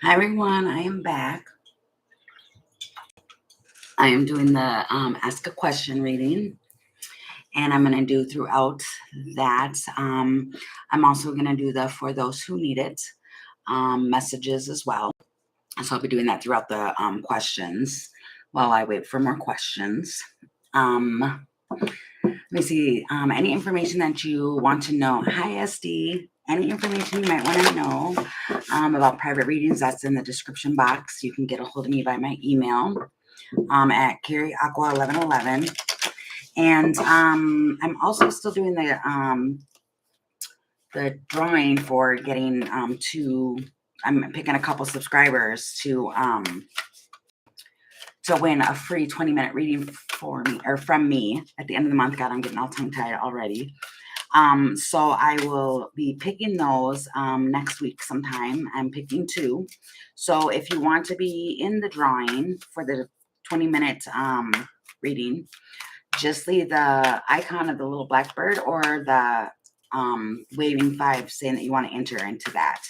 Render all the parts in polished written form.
Hi everyone, I am back. I am doing the Ask a Question reading, and I'm going to do throughout that. I'm also going to do the For Those Who Need It messages as well. So I'll be doing that throughout the questions while I wait for more questions. Let me see. Any information that you want to know. Hi, SD. Any information you might want to know about private readings, that's in the description box. You can get a hold of me by my email at carrieaqua1111. And I'm also still doing the drawing for getting I'm picking a couple subscribers to win a free 20-minute reading for me or from me at the end of the month. God, I'm getting all tongue-tied already. So I will be picking those next week sometime. I'm picking 2. So if you want to be in the drawing for the 20-minute reading, just leave the icon of the little blackbird or the waving 5 saying that you want to enter into that.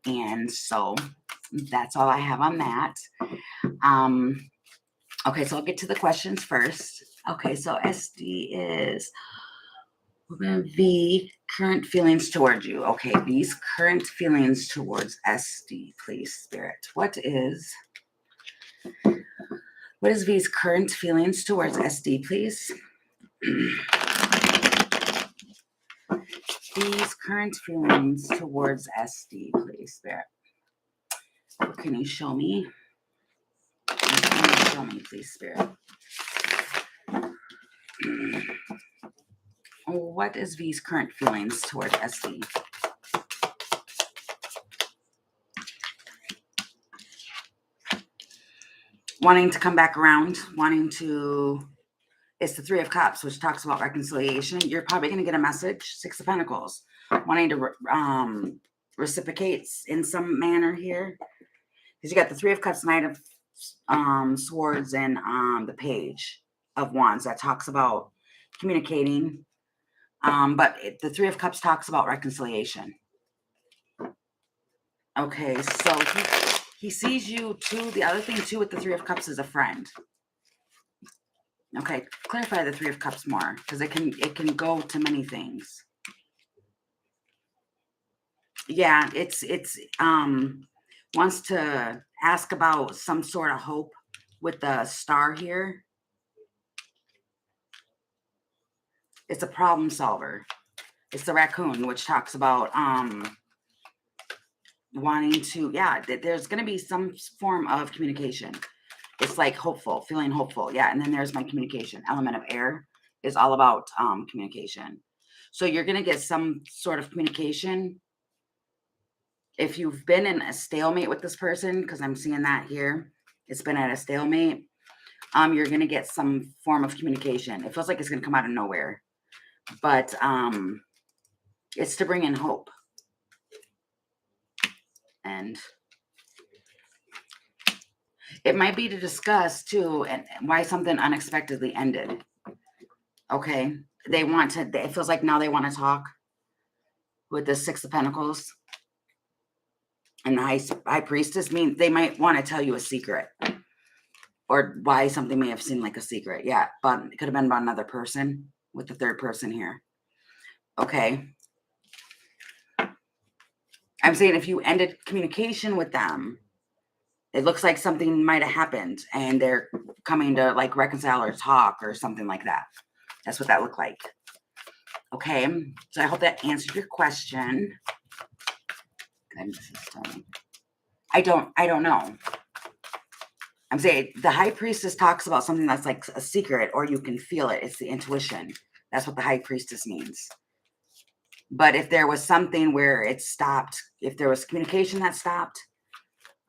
And so that's all I have on that. Okay, so I'll get to the questions first. Okay, so SD is V, current feelings towards you. Okay, V's current feelings towards SD, please, Spirit. What is V's current feelings towards SD, please? V's current feelings towards SD, please, Spirit. What can you show me? What can you show me, please, Spirit? What is V's current feelings toward SD? Wanting to come back around, it's the 3 of Cups, which talks about reconciliation. You're probably going to get a message, 6 of Pentacles, wanting to reciprocate in some manner here. Because you got the 3 of Cups, Knight of Swords, and the Page of Wands that talks about communicating. But the 3 of Cups talks about reconciliation. Okay, so he sees you too. The other thing too with the 3 of Cups is a friend. Okay, clarify the 3 of Cups more, because it can go to many things. Yeah, it's wants to ask about some sort of hope with the star here. It's a problem solver. It's the raccoon, which talks about wanting to, yeah, there's going to be some form of communication. It's like hopeful, feeling hopeful. Yeah, and then there's my communication. Element of air is all about communication. So you're going to get some sort of communication. If you've been in a stalemate with this person, because I'm seeing that here, it's been at a stalemate, you're going to get some form of communication. It feels like it's going to come out of nowhere. But it's to bring in hope. And it might be to discuss, too, and why something unexpectedly ended. Okay? It feels like now they want to talk with the 6 of Pentacles. And the high priestess, they might want to tell you a secret. Or why something may have seemed like a secret. Yeah, but it could have been about another person with the 3rd person here. Okay? I'm saying if you ended communication with them, it looks like something might have happened and they're coming to like reconcile or talk or something like that. That's what that looked like. Okay, so I hope that answered your question. I don't know. I'm saying the high priestess talks about something that's like a secret, or you can feel it. It's the intuition. That's what the high priestess means. But if there was something where it stopped, if there was communication that stopped,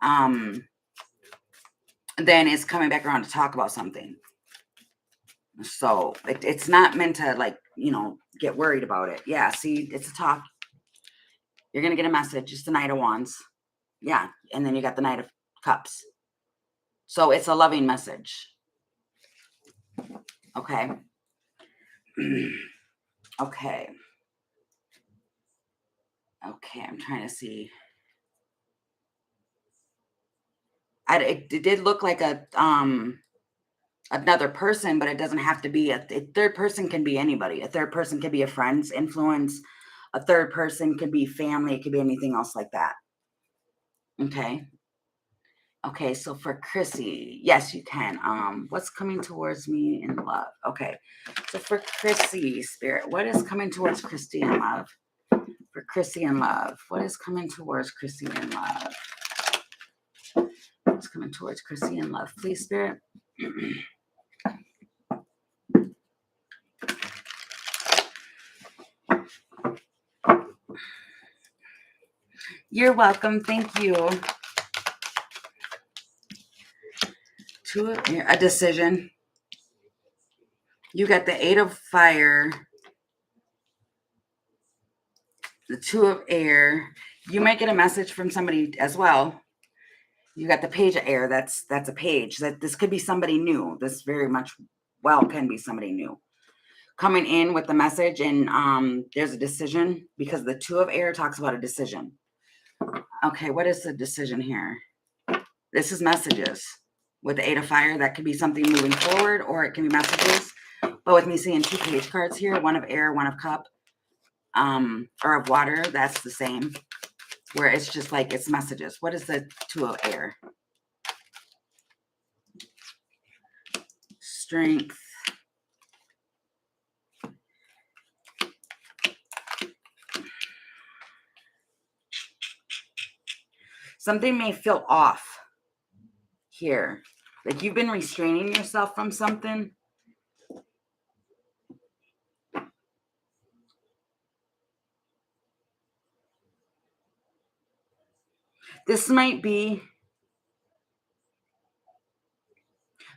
then it's coming back around to talk about something. So it's not meant to, like, get worried about it. Yeah, see, it's a talk. You're going to get a message. It's the Knight of Wands. Yeah, and then you got the Knight of Cups. So it's a loving message. Okay. Okay. Okay, I'm trying to see. It did look like another person, but it doesn't have to be a third person. Can be anybody. A third person could be a friend's influence. A third person could be family. It could be anything else like that. Okay. Okay, so for Chrissy, yes, you can. What's coming towards me in love? Okay, so for Chrissy, Spirit, what is coming towards Christy in love? For Chrissy in love, what is coming towards Chrissy in love? What's coming towards Chrissy in love? Please, Spirit. You're welcome. Thank you. A decision. You got the 8 of fire, the 2 of air. You might get a message from somebody as well. You got the page of air. That's a page. That this could be somebody new. This very much well can be somebody new coming in with the message. And there's a decision because the 2 of air talks about a decision. Okay, what is the decision here? This is messages. With the 8 of fire, that could be something moving forward, or it can be messages. But with me seeing 2 page cards here, 1 of air, 1 of cup, or of water, that's the same. Where it's just like it's messages. What is the 2 of air? Strength. Something may feel off here. Like you've been restraining yourself from something. This might be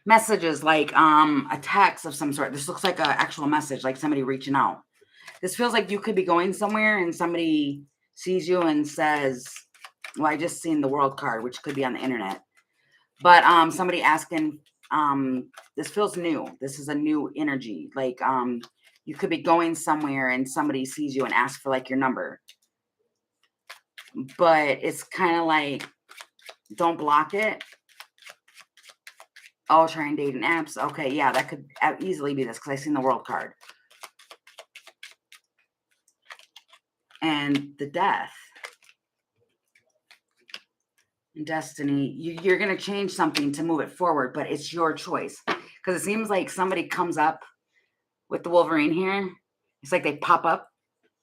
messages like a text of some sort. This looks like an actual message, like somebody reaching out. This feels like you could be going somewhere and somebody sees you and says, well, I just seen the world card, which could be on the internet. But somebody asking, this feels new. This is a new energy. Like you could be going somewhere and somebody sees you and asks for like your number. But it's kind of like, don't block it. Oh, trying dating apps. Okay, yeah, that could easily be this because I seen the world card. And the death. And destiny. You're going to change something to move it forward, but it's your choice. Because it seems like somebody comes up with the Wolverine here. It's like they pop up.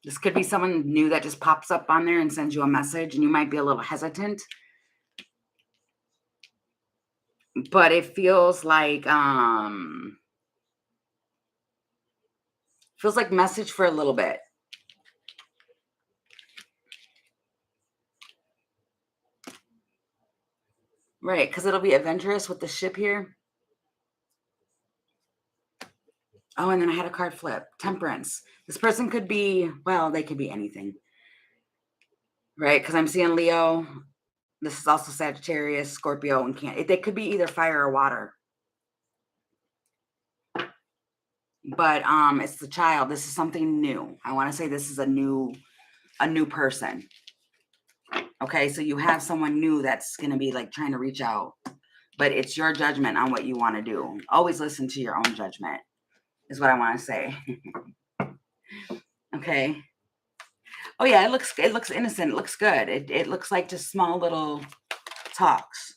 This could be someone new that just pops up on there and sends you a message, and you might be a little hesitant. But it feels like message for a little bit. Right, because it'll be adventurous with the ship here. Oh, and then I had a card flip. Temperance. This person could be, well, they could be anything. Right, because I'm seeing Leo. This is also Sagittarius, Scorpio, and Cancer. They could be either fire or water. But it's the child. This is something new. I want to say this is a new person. Okay, so you have someone new that's going to be like trying to reach out. But it's your judgment on what you want to do. Always listen to your own judgment, is what I want to say. Okay. Oh yeah, it looks innocent. It looks good. It looks like just small little talks.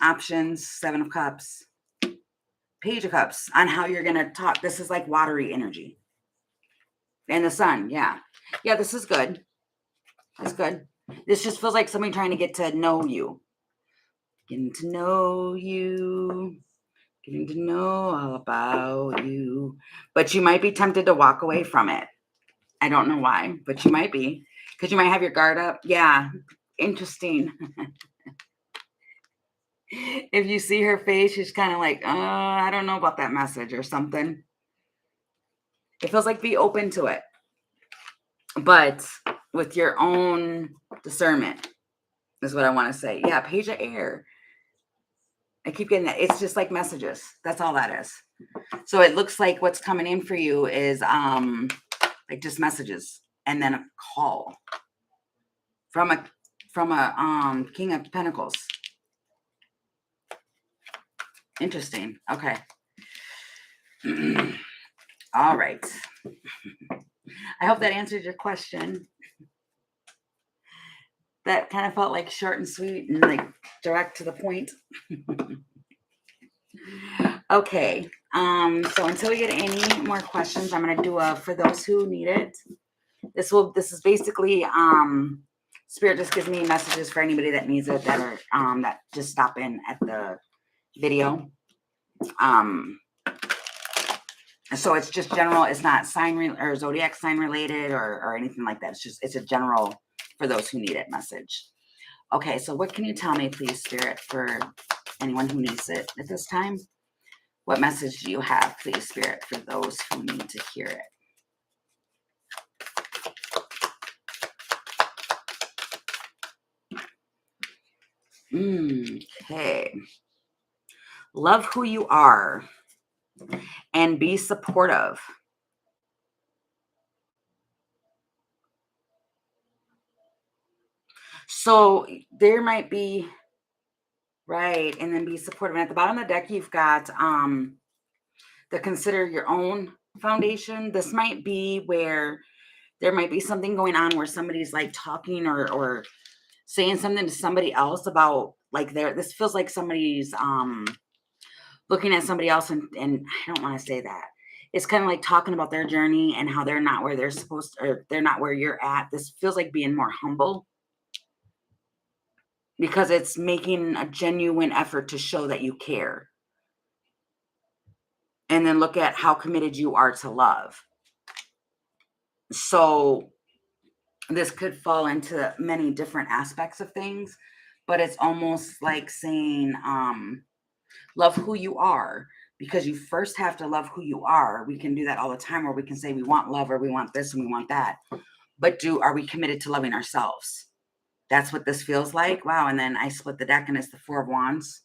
Options, 7 of Cups, Page of Cups, on how you're going to talk. This is like watery energy. And the sun, yeah. Yeah, this is good. It's good. This just feels like somebody trying to get to know you. Getting to know you. Getting to know all about you. But you might be tempted to walk away from it. I don't know why, but you might be. Because you might have your guard up. Yeah, interesting. If you see her face, she's kind of like, I don't know about that message or something. It feels like be open to it. But with your own discernment is what I want to say. Yeah, Page of Air. I keep getting that. It's just like messages. That's all that is. So it looks like what's coming in for you is like just messages and then a call from a King of Pentacles. Interesting. Okay. All right. I hope that answered your question. That kind of felt like short and sweet and like direct to the point. Okay. So until we get any more questions, I'm gonna do a for those who need it. This is basically Spirit just gives me messages for anybody that needs it that are that just stop in at the video. So it's just general, it's not or zodiac sign related or anything like that. It's a general for those who need it message. Okay, so what can you tell me, please, Spirit, for anyone who needs it at this time? What message do you have, please, Spirit, for those who need to hear it? Okay. Love who you are and be supportive. So there might be, right, and then be supportive. And at the bottom of the deck, you've got the consider your own foundation. This might be where there might be something going on where somebody's like talking or saying something to somebody else about like this feels like somebody's looking at somebody else and I don't want to say that. It's kind of like talking about their journey and how they're not where they're supposed to, or they're not where you're at. This feels like being more humble because it's making a genuine effort to show that you care. And then look at how committed you are to love. So this could fall into many different aspects of things, but it's almost like saying, love who you are, because you first have to love who you are. We can do that all the time where we can say we want love or we want this and we want that. But are we committed to loving ourselves? That's what this feels like. Wow. And then I split the deck and it's the Four of Wands.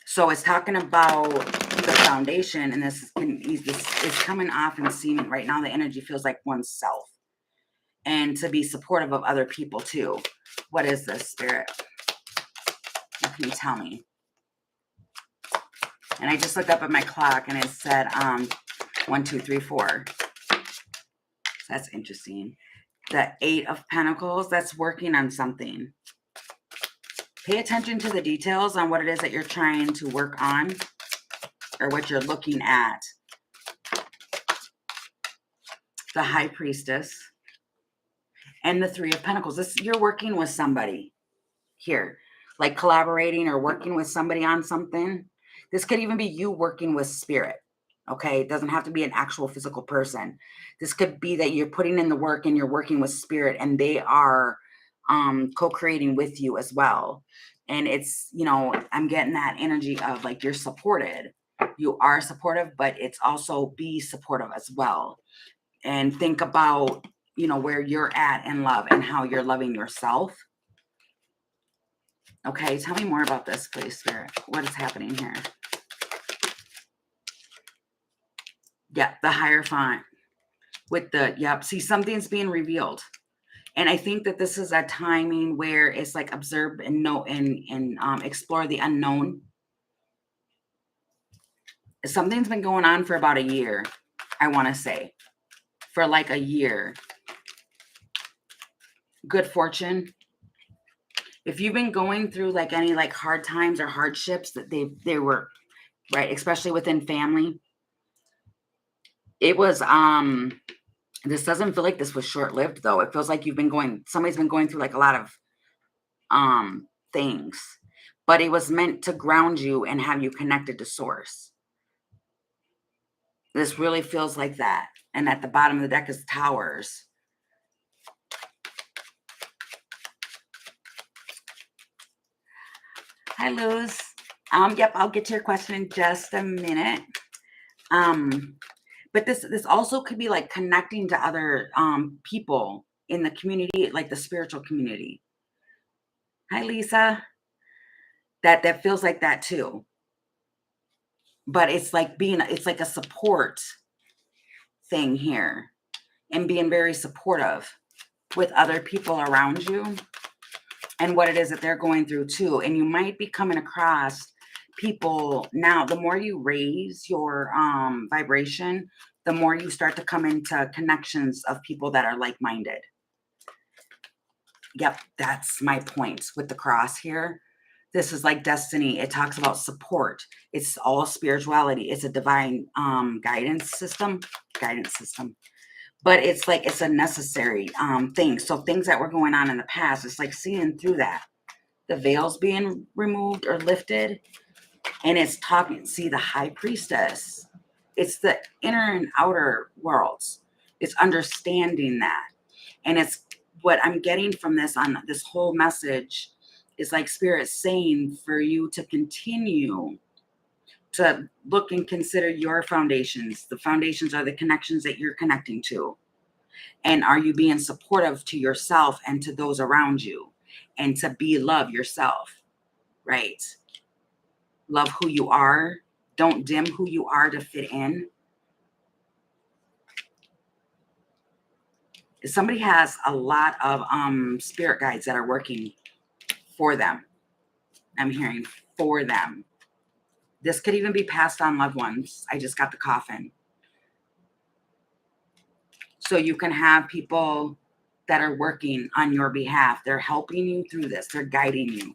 So it's talking about the foundation, and this is coming off and seeming right now. The energy feels like oneself, and to be supportive of other people too. What is this, Spirit? What can you tell me? And I just looked up at my clock and it said 1, 2, 3, 4. So that's interesting. The 8 of Pentacles, that's working on something. Pay attention to the details on what it is that you're trying to work on or what you're looking at. The High Priestess and the 3 of Pentacles. You're working with somebody here, like collaborating or working with somebody on something. This could even be you working with spirit. Okay, it doesn't have to be an actual physical person. This could be that you're putting in the work and you're working with spirit, and they are co-creating with you as well. And it's, I'm getting that energy of like you're supported. You are supportive, but it's also be supportive as well. And think about, where you're at in love and how you're loving yourself. Okay, tell me more about this, please, Spirit. What is happening here? Yeah, the Hierophant with see, something's being revealed. And I think that this is a timing where it's like observe and know and explore the unknown. Something's been going on for about a year, I want to say. For like a year. Good fortune. If you've been going through like any like hard times or hardships that they were, right, especially within family. It was this doesn't feel like this was short-lived though. It feels like somebody's been going through like a lot of things, but it was meant to ground you and have you connected to source. This really feels like that. And at the bottom of the deck is Towers. Hi, Luz. Yep, I'll get to your question in just a minute. But this also could be like connecting to other people in the community, like the spiritual community. Hi, Lisa. That feels like that too. But it's like it's like a support thing here, and being very supportive with other people around you and what it is that they're going through too. And you might be coming across people now, the more you raise your vibration, the more you start to come into connections of people that are like-minded. Yep, that's my point with the cross here. This is like destiny. It talks about support. It's all spirituality. It's a divine guidance system. But it's like it's a necessary thing. So things that were going on in the past, it's like seeing through that. The veils being removed or lifted. And it's talking, see, the high priestess. It's the inner and outer worlds. It's understanding that. And it's what I'm getting from this on this whole message is like Spirit saying for you to continue to look and consider your foundations. The foundations are the connections that you're connecting to. And are you being supportive to yourself and to those around you? And to be love yourself, right? Love who you are. Don't dim who you are to fit in. Somebody has a lot of spirit guides that are working for them. I'm hearing for them. This could even be passed on loved ones. I just got the coffin. So you can have people that are working on your behalf. They're helping you through this. They're guiding you.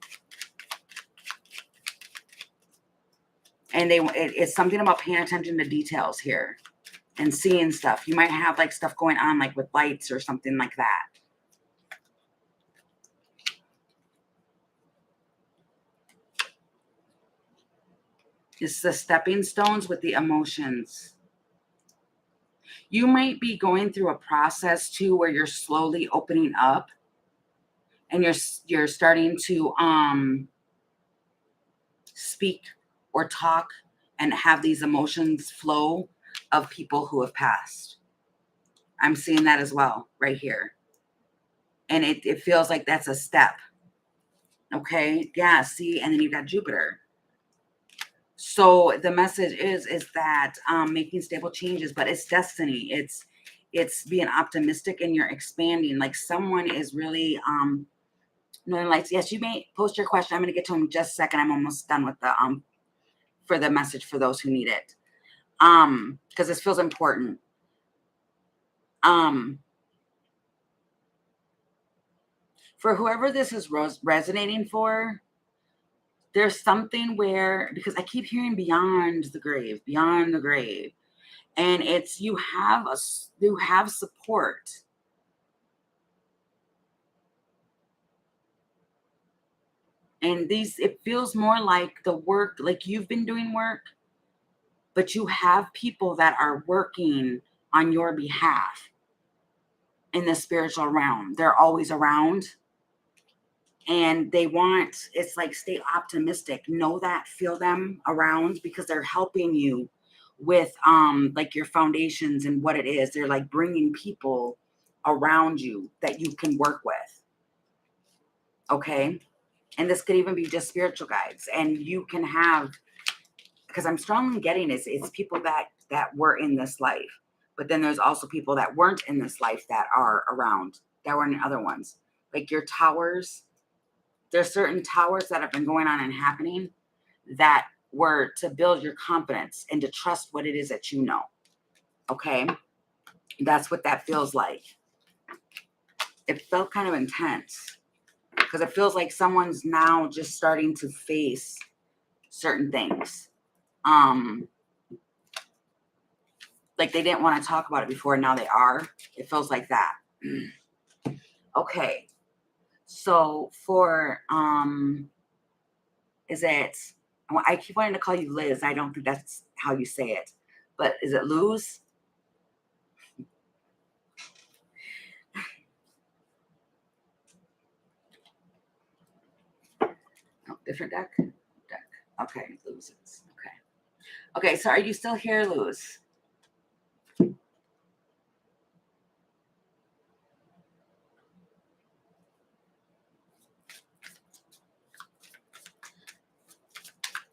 And it's something about paying attention to details here and seeing stuff. You might have like stuff going on like with lights or something like that. It's the stepping stones with the emotions. You might be going through a process too where you're slowly opening up and you're starting to speak or talk and have these emotions flow of people who have passed. I'm seeing that as well right here. And it feels like that's a step. Okay. Yeah. See, and then you've got Jupiter. So the message is that making stable changes, but it's destiny. It's being optimistic and you're expanding. Like someone is really Northern Lights. Yes, you may post your question. I'm going to get to them in just a second. I'm almost done with the for the message for those who need it. Because this feels important. For whoever this is resonating for, there's something where, because I keep hearing beyond the grave, and it's you have support. And it feels more like the work, like you've been doing work, but you have people that are working on your behalf in the spiritual realm. They're always around. And it's like, stay optimistic, know that, feel them around, because they're helping you with like your foundations and what it is. They're like bringing people around you that you can work with. Okay. And this could even be just spiritual guides, and you can have, because I'm strongly getting it's people that were in this life, but then there's also people that weren't in this life that are around, that were in other ones, like your towers. There's certain towers that have been going on and happening that were to build your confidence and to trust what it is that you know. Okay. That's what that feels like. It felt kind of intense because it feels like someone's now just starting to face certain things. Like they didn't want to talk about it before, now they are. It feels like that. Okay. So for is it, I keep wanting to call you Liz. I don't think that's how you say it. But is it Luz? Oh, different deck? Okay, Luz. Okay. Okay, so are you still here, Luz?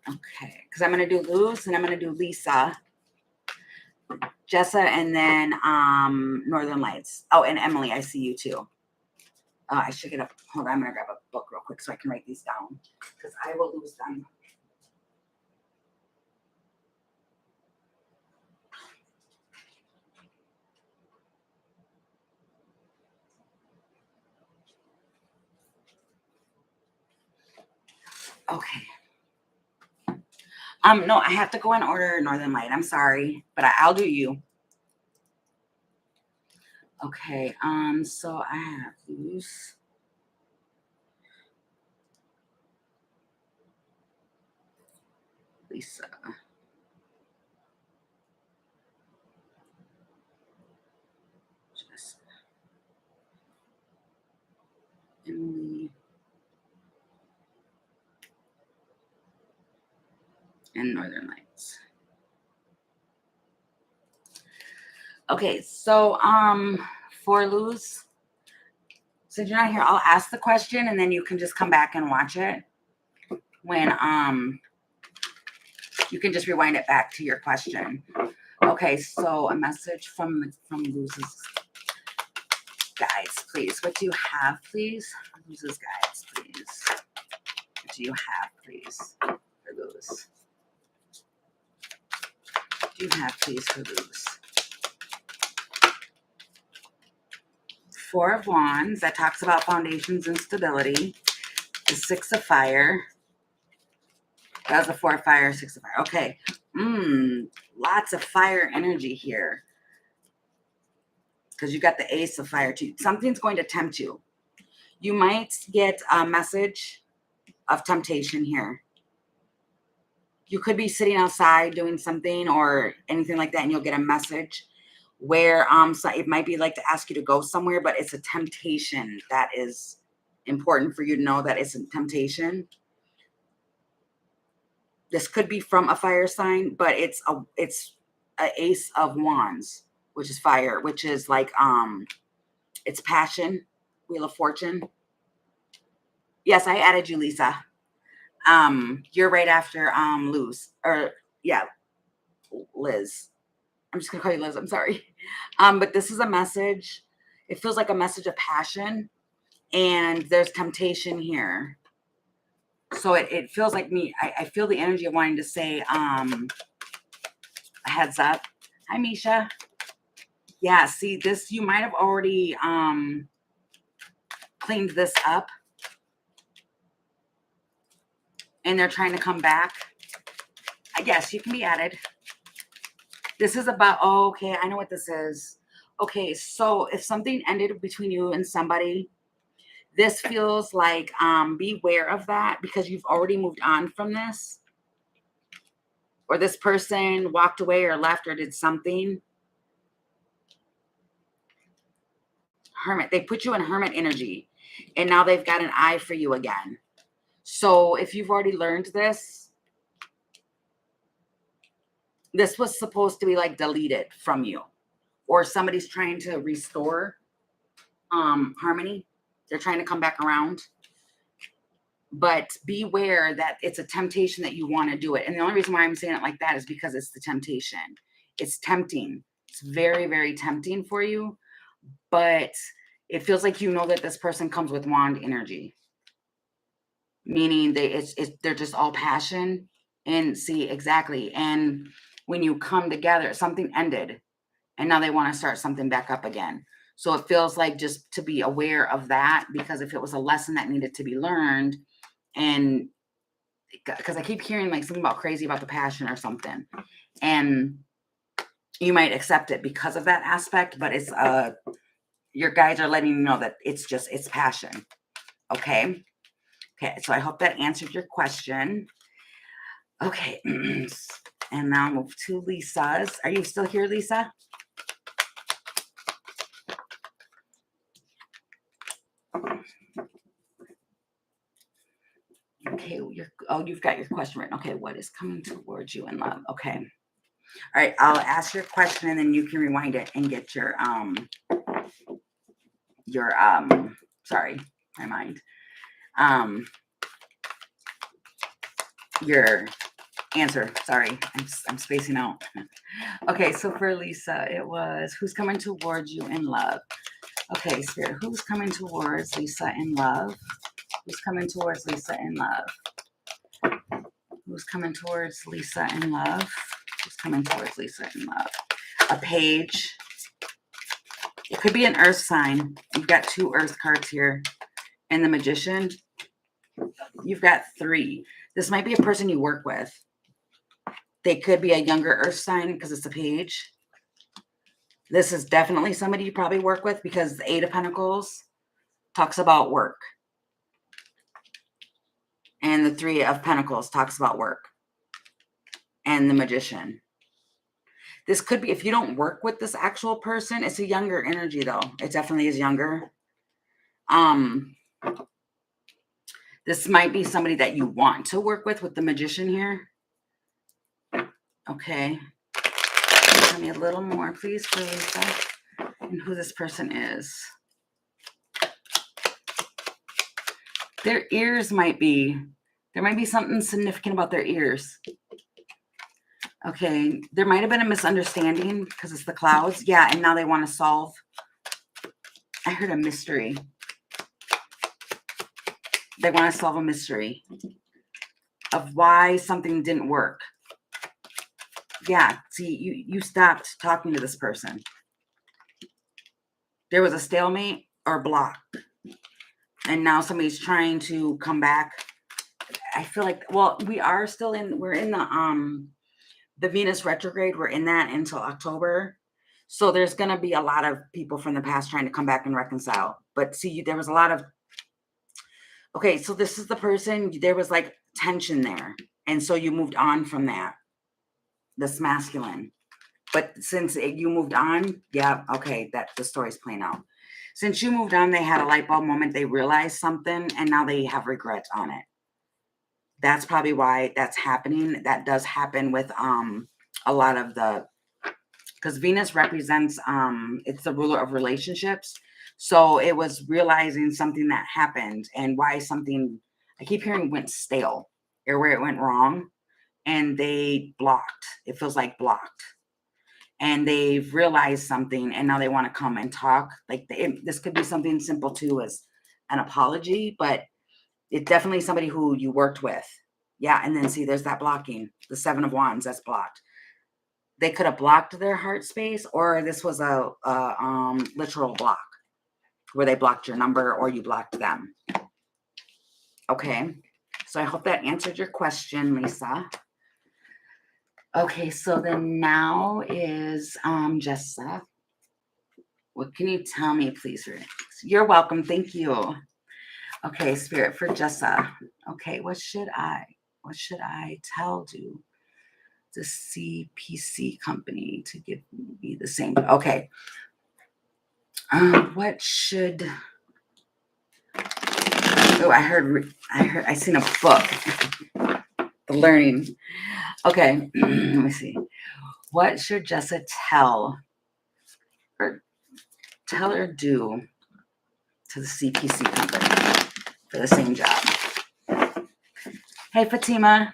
Okay, because I'm going to do Luz and I'm going to do Lisa, Jessa, and then Northern Lights. Oh, and Emily, I see you too. I should get up. Hold on, I'm going to grab a book real quick so I can write these down because I will lose them. Okay. No, I have to go in order Northern Light. I'm sorry, but I'll do you. Okay, so I have loose. Lisa. Just Emily. And Northern Lights. Okay, so for Luz, since you're not here, I'll ask the question and then you can just come back and watch it. When you can just rewind it back to your question. Okay, so a message from Luz's guides, please. What do you have, please? Luz's guides, please. What do you have, please, for Luz? What do you have, please, for Luz? Four of Wands, that talks about foundations and stability. The Six of Fire. That was a 4 of fire, 6 of fire. Okay. Lots of fire energy here. Because you got the Ace of Fire too. Something's going to tempt you. You might get a message of temptation here. You could be sitting outside doing something or anything like that, and you'll get a message where so it might be like to ask you to go somewhere, but it's a temptation that is important for you to know that it's a temptation. This could be from a fire sign, but it's a Ace of Wands, which is fire, which is like it's passion, Wheel of Fortune. Yes, I added you, Lisa. You're right after Luz, or yeah, Liz. I'm just gonna call you Liz. I'm sorry. But this is a message. It feels like a message of passion, and there's temptation here. So it feels like me. I feel the energy of wanting to say a heads up. Hi, Misha. Yeah, see this. You might have already cleaned this up, and they're trying to come back. I guess you can be added. This is about, oh, okay, I know what this is. Okay, so if something ended between you and somebody, this feels like beware of that because you've already moved on from this. Or this person walked away or left or did something. Hermit, they put you in hermit energy. And now they've got an eye for you again. So if you've already learned this, this was supposed to be like deleted from you. Or somebody's trying to restore harmony. They're trying to come back around. But beware that it's a temptation that you want to do it. And the only reason why I'm saying it like that is because it's the temptation. It's tempting. It's very, very tempting for you. But it feels like you know that this person comes with wand energy. Meaning they're just all passion. And see, exactly. And when you come together, something ended. And now they want to start something back up again. So it feels like just to be aware of that, because if it was a lesson that needed to be learned, and because I keep hearing like something about crazy about the passion or something, and you might accept it because of that aspect, but it's your guides are letting you know that it's passion. Okay. So I hope that answered your question. Okay. And now I'll move to Lisa's. Are you still here, Lisa? Okay, you've got your question written. Okay, what is coming towards you in love? Okay. All right, I'll ask your question and then you can rewind it and get your sorry, my mind. Your answer. Sorry, I'm spacing out. Okay, so for Lisa, it was who's coming towards you in love. Okay, Spirit, who's coming towards Lisa in love? Who's coming towards Lisa in love? Who's coming towards Lisa in love? Who's coming towards Lisa in love? A page. It could be an earth sign. You've got 2 earth cards here. And the Magician. You've got 3. This might be a person you work with. They could be a younger earth sign because it's a page. This is definitely somebody you probably work with because the Eight of Pentacles talks about work. And the Three of Pentacles talks about work. And the Magician. This could be, if you don't work with this actual person, it's a younger energy though. It definitely is younger. This might be somebody that you want to work with the Magician here. Okay. Tell me a little more, please, for Lisa, and who this person is. Their ears might be, there might be something significant about their ears. Okay, there might have been a misunderstanding because it's the clouds. Yeah, and now they want to solve. I heard a mystery. They want to solve a mystery of why something didn't work. Yeah, see, you stopped talking to this person. There was a stalemate or block. And now somebody's trying to come back. I feel like, well, we are still in, we're in the Venus retrograde. We're in that until October. So there's going to be a lot of people from the past trying to come back and reconcile. But see, there was a lot of, okay, so this is the person, there was like tension there. And so you moved on from that, this masculine. But since you moved on, yeah, okay, that the story's playing out. Since you moved on, they had a light bulb moment. They realized something and now they have regret on it. That's probably why that's happening. That does happen with a lot of the, because Venus represents, it's the ruler of relationships. So it was realizing something that happened and why something, I keep hearing went stale or where it went wrong and they blocked. It feels like blocked. And they've realized something and now they want to come and talk. Like this could be something simple too as an apology, but it's definitely somebody who you worked with. Yeah, and then see, there's that blocking. The Seven of Wands, that's blocked. They could have blocked their heart space, or this was a literal block where they blocked your number or you blocked them. Okay, so I hope that answered your question, Lisa. Okay, so then now is Jessa. What can you tell me, please? You're welcome. Thank you. Okay, Spirit, for Jessa. Okay, what should I tell the CPC company to give me the same? Okay. What should? Oh, I seen a book. The Learning. Okay, let me see. What should Jessa tell or do to the CPC company for the same job? Hey, Fatima.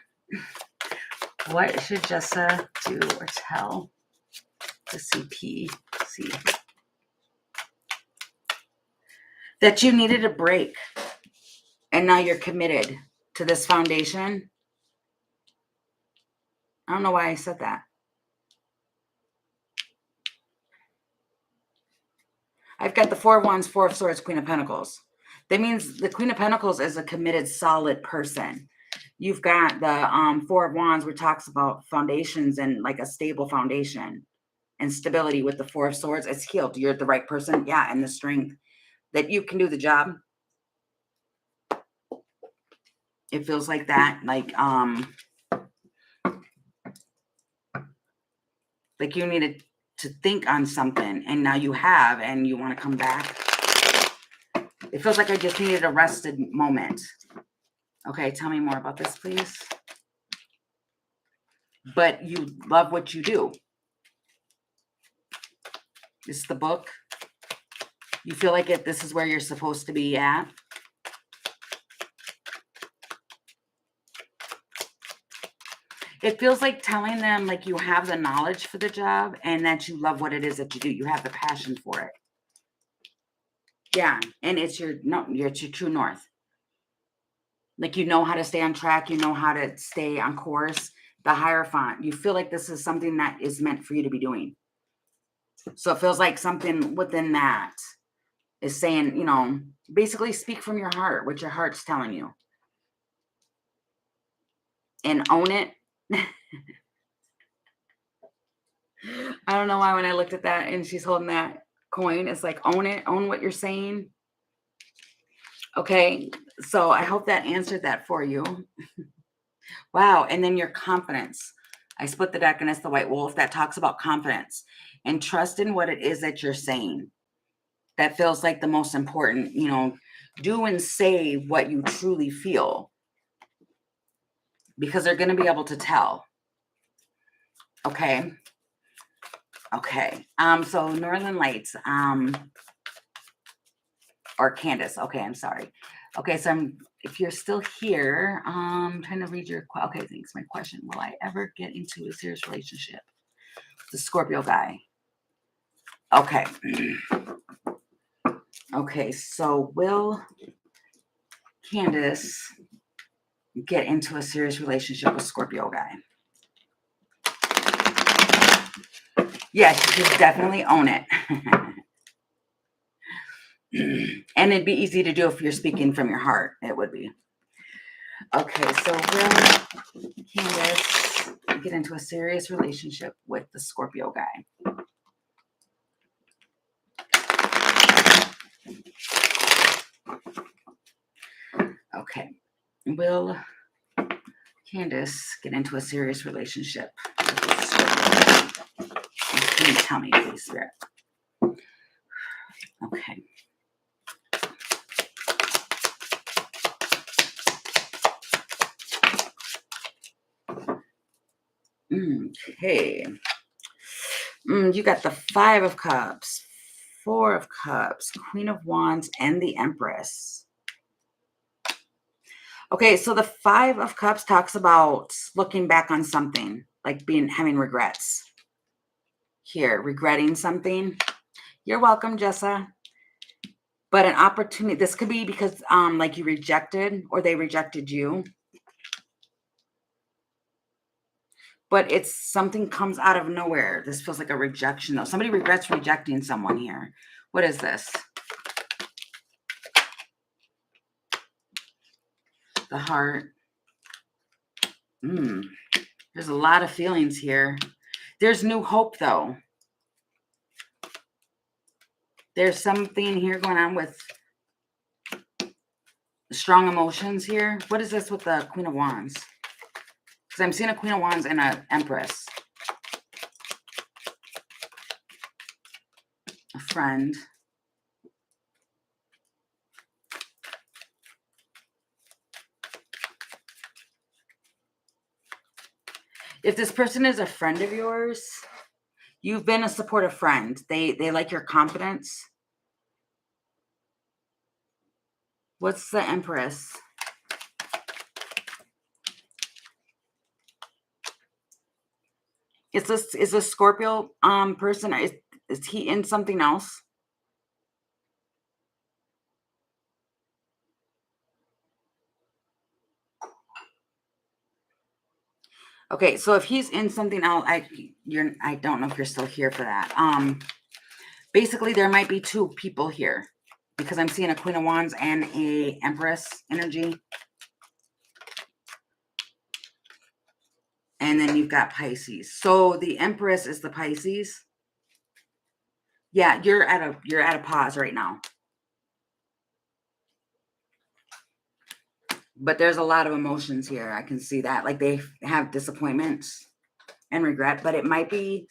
What should Jessa do or tell the CPC? That you needed a break and now you're committed to this foundation. I don't know why I said that. I've got the Four of Wands, Four of Swords, Queen of Pentacles. That means the Queen of Pentacles is a committed, solid person. You've got the Four of Wands, which talks about foundations and like a stable foundation and stability. With the Four of Swords, it's healed. You're the right person. Yeah, and the strength that you can do the job. It feels like that. Like you needed to think on something and now you have and you want to come back. It feels like I just needed a rested moment. Okay, tell me more about this, please. But you love what you do. This is the book. You feel like this is where you're supposed to be at. It feels like telling them like you have the knowledge for the job and that you love what it is that you do. You have the passion for it. Yeah, and it's your true north. Like you know how to stay on track. You know how to stay on course. The Hierophant. You feel like this is something that is meant for you to be doing. So it feels like something within that is saying, you know, basically speak from your heart, what your heart's telling you. and own it. I don't know why when I looked at that and she's holding that coin, it's like own it, own what you're saying. Okay, so I hope that answered that for you. Wow, and then your confidence. I split the deck and it's the White Wolf that talks about confidence and trust in what it is that you're saying. That feels like the most important, do and say what you truly feel because they're going to be able to tell. Okay. Okay. So Northern Lights, or Candace. Okay. I'm sorry. Okay. So if you're still here, I'm trying to read your, okay. Thanks. My question, will I ever get into a serious relationship? The Scorpio guy. Okay. Okay. So will Candace get into a serious relationship with Scorpio guy? Yeah, you should definitely own it. And it'd be easy to do if you're speaking from your heart. It would be. Okay, so will Candace get into a serious relationship with the Scorpio guy? Okay. Will Candace get into a serious relationship with the Scorpio guy? Can you tell me, please, Spirit? Okay. Okay. You got the 5 of Cups, 4 of Cups, Queen of Wands, and the Empress. Okay, so the 5 of Cups talks about looking back on something, like having regrets. Here, regretting something. You're welcome, Jessa. But an opportunity, this could be because like you rejected or they rejected you. But it's something comes out of nowhere. This feels like a rejection though. Somebody regrets rejecting someone here. What is this? The Heart. There's a lot of feelings here. There's new hope though. There's something here going on with strong emotions here. What is this with the Queen of Wands? Because I'm seeing a Queen of Wands and an Empress. A friend. If this person is a friend of yours, you've been a supportive friend. They like your confidence. What's the Empress? Is a Scorpio person? Is he in something else? Okay, so if he's in something else, I don't know if you're still here for that. Basically, there might be 2 people here because I'm seeing a Queen of Wands and a Empress energy. And then you've got Pisces. So the Empress is the Pisces. Yeah, you're at a pause right now. But there's a lot of emotions here. I can see that. Like they have disappointments and regret, but it might be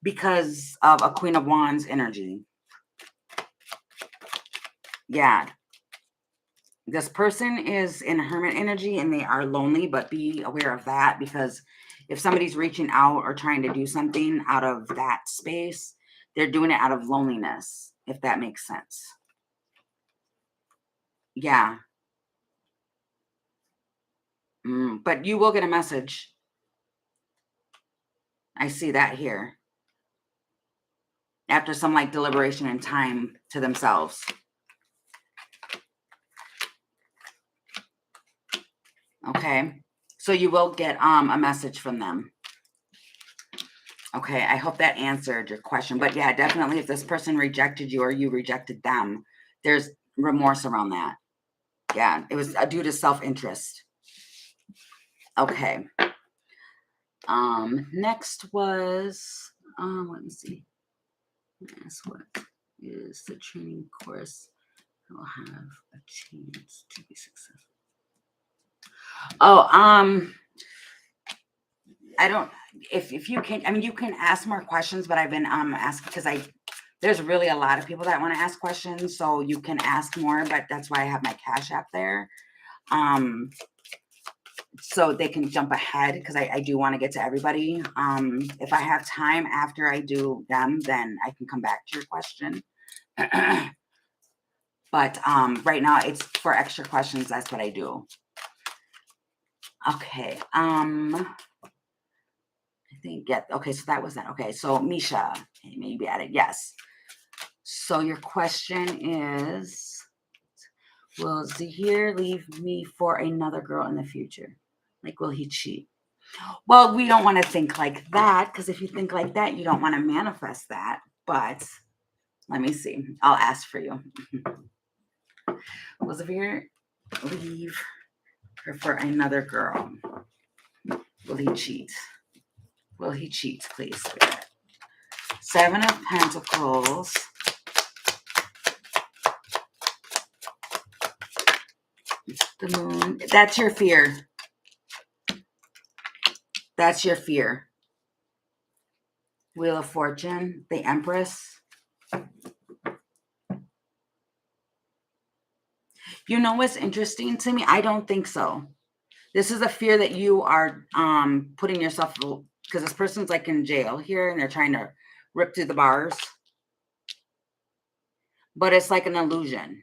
because of a Queen of Wands energy. Yeah. This person is in Hermit energy and they are lonely, but be aware of that because if somebody's reaching out or trying to do something out of that space, they're doing it out of loneliness, if that makes sense. Yeah. But you will get a message. I see that here. After some like deliberation and time to themselves. Okay. So you will get a message from them. Okay. I hope that answered your question. But yeah, definitely if this person rejected you or you rejected them, there's remorse around that. Yeah. It was due to self-interest. Okay. Next was, let me see. Yes, what is the training course that will have a chance to be successful? Oh, I don't, if you can, I mean, you can ask more questions, but I've been, asking because there's really a lot of people that want to ask questions, so you can ask more, but that's why I have my Cash App there. So they can jump ahead because I do want to get to everybody. If I have time after I do them, then I can come back to your question. But right now it's for extra questions. That's what I do. Okay. I think, yeah. Okay. So that was that. Okay. So Misha, maybe added. Yes. So your question is, will Zahir leave me for another girl in the future? Like, will he cheat? Well, we don't want to think like that, because if you think like that, you don't want to manifest that. But let me see. I'll ask for you. Will Zahir leave her for another girl? Will he cheat? Will he cheat, please? Spirit? Seven of Pentacles. The Moon. That's your fear. That's your fear. Wheel of Fortune. The Empress. You know what's interesting to me? I don't think so. This is a fear that you are putting yourself, because this person's like in jail here and they're trying to rip through the bars. But it's like an illusion.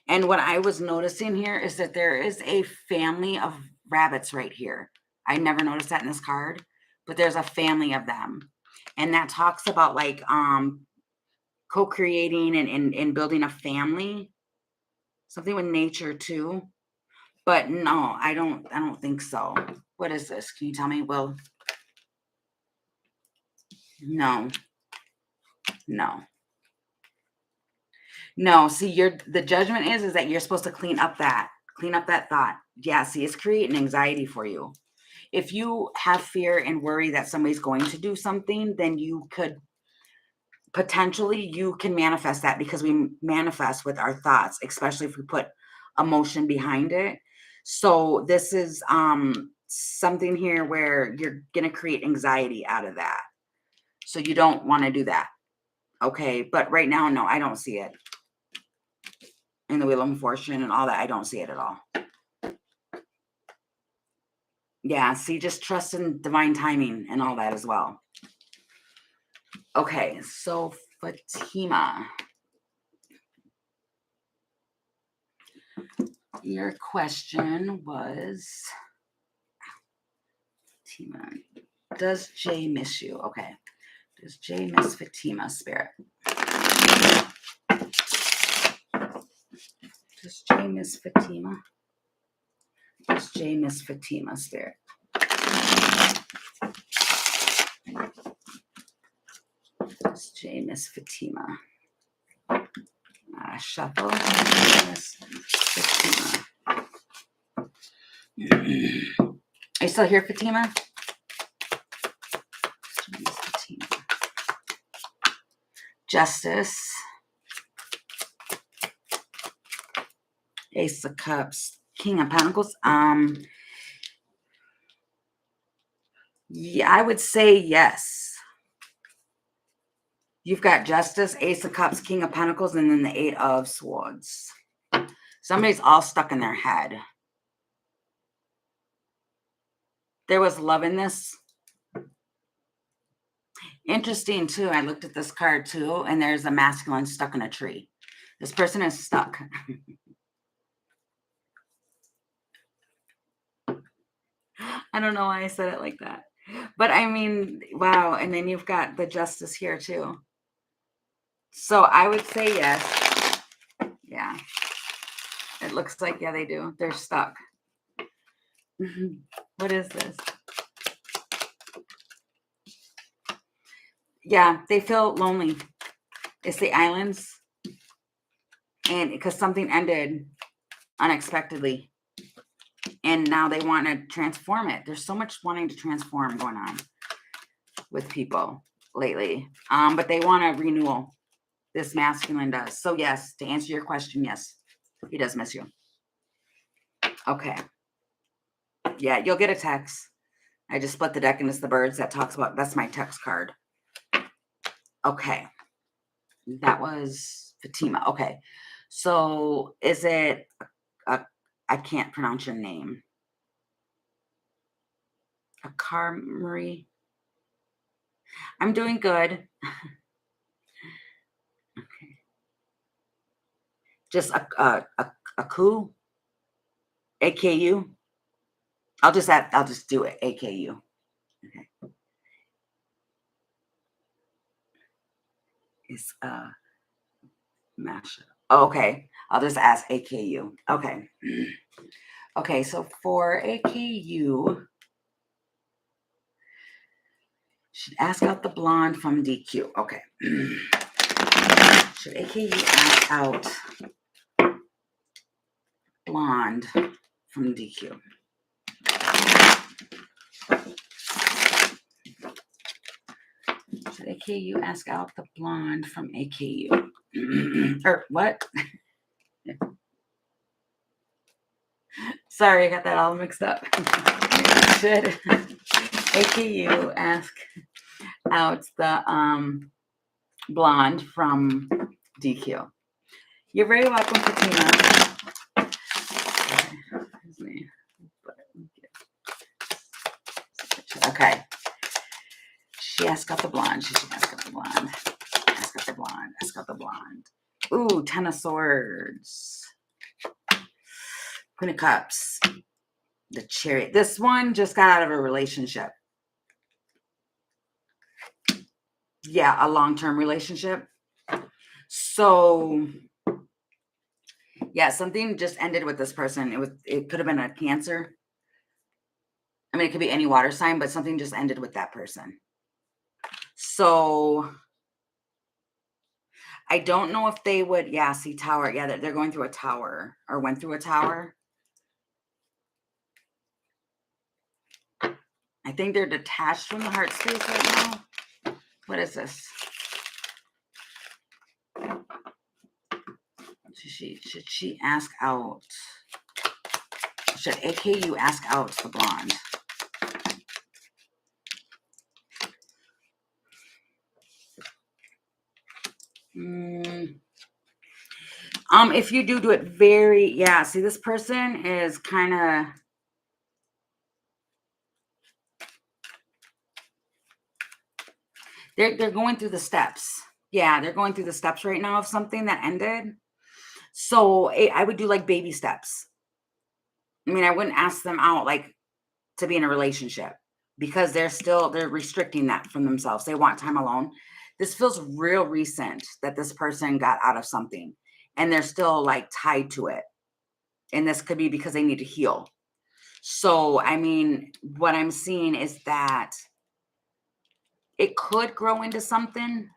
And what I was noticing here is that there is a family of rabbits right here. I never noticed that in this card, but there's a family of them. And that talks about like co-creating and building a family. Something with nature too. But no, I don't think so. What is this? Can you tell me? Well, no. See, the judgment is that you're supposed to clean up that thought. Yeah, see, it's creating anxiety for you. If you have fear and worry that somebody's going to do something, then you could potentially, you can manifest that, because we manifest with our thoughts, especially if we put emotion behind it. So this is something here where you're going to create anxiety out of that. So you don't want to do that. Okay. But right now, no, I don't see it. In the Wheel of Fortune and all that, I don't see it at all. Yeah, see, just trust in divine timing and all that as well. Okay, so Fatima, your question was, Fatima, does Jay miss you? Okay, does Jay miss Fatima, Spirit? Does Jay miss Fatima? Does Jay miss Fatima, Spirit? Does Jay miss Fatima? Shuffle. Miss Fatima. Are you still here, Fatima? Fatima. Justice. Ace of Cups. King of Pentacles. Yeah, I would say yes. You've got Justice, Ace of Cups, King of Pentacles, and then the Eight of Swords. Somebody's all stuck in their head. There was love in this. Interesting, too. I looked at this card, too, and there's a masculine stuck in a tree. This person is stuck. I don't know why I said it like that. But, I mean, wow. And then you've got the Justice here, too. So, I would say yes. Yeah. It looks like, yeah, they do. They're stuck. What is this? Yeah, they feel lonely. It's the islands. And because something ended unexpectedly. And now they want to transform it. There's so much wanting to transform going on with people lately. But they want a renewal. This masculine does. So yes, to answer your question, yes, he does miss you. Okay. Yeah, you'll get a text. I just split the deck and it's the birds that talks about, that's my text card. Okay. That was Fatima. Okay. So is it, I can't pronounce your name. Marie. I'm doing good. Okay. Just a coup, AKU. I'll just do it. AKU. Okay. It's Masha. Oh, okay. I'll just ask AKU. Okay. Okay, so for AKU, should ask out the blonde from DQ. Okay. Should AKU ask out blonde from DQ? Should AKU ask out the blonde from AKU? Or what? Sorry, I got that all mixed up. Should AKU ask out the blonde from DQ? You're very welcome, Fatima. Okay. She asked out the blonde. She should ask out the blonde. Ask out the blonde. Ask out the blonde. Ooh, 10 of Swords. Queen of Cups. The Chariot. This one just got out of a relationship. Yeah, a long-term relationship. So, yeah, something just ended with this person. It could have been a Cancer. I mean, it could be any water sign, but something just ended with that person. So I don't know if they would, yeah, see Tower. Yeah, they're going through a tower or went through a tower. I think they're detached from the heart space right now. What is this? Should she ask out? Should AKU ask out the blonde? If you do it very, yeah, see, this person is kind of, they're going through the steps. Yeah, they're going through the steps right now of something that ended. So I would do like baby steps. I mean, I wouldn't ask them out like to be in a relationship because they're restricting that from themselves. They want time alone. This feels real recent that this person got out of something and they're still like tied to it. And this could be because they need to heal. So, I mean, what I'm seeing is that it could grow into something,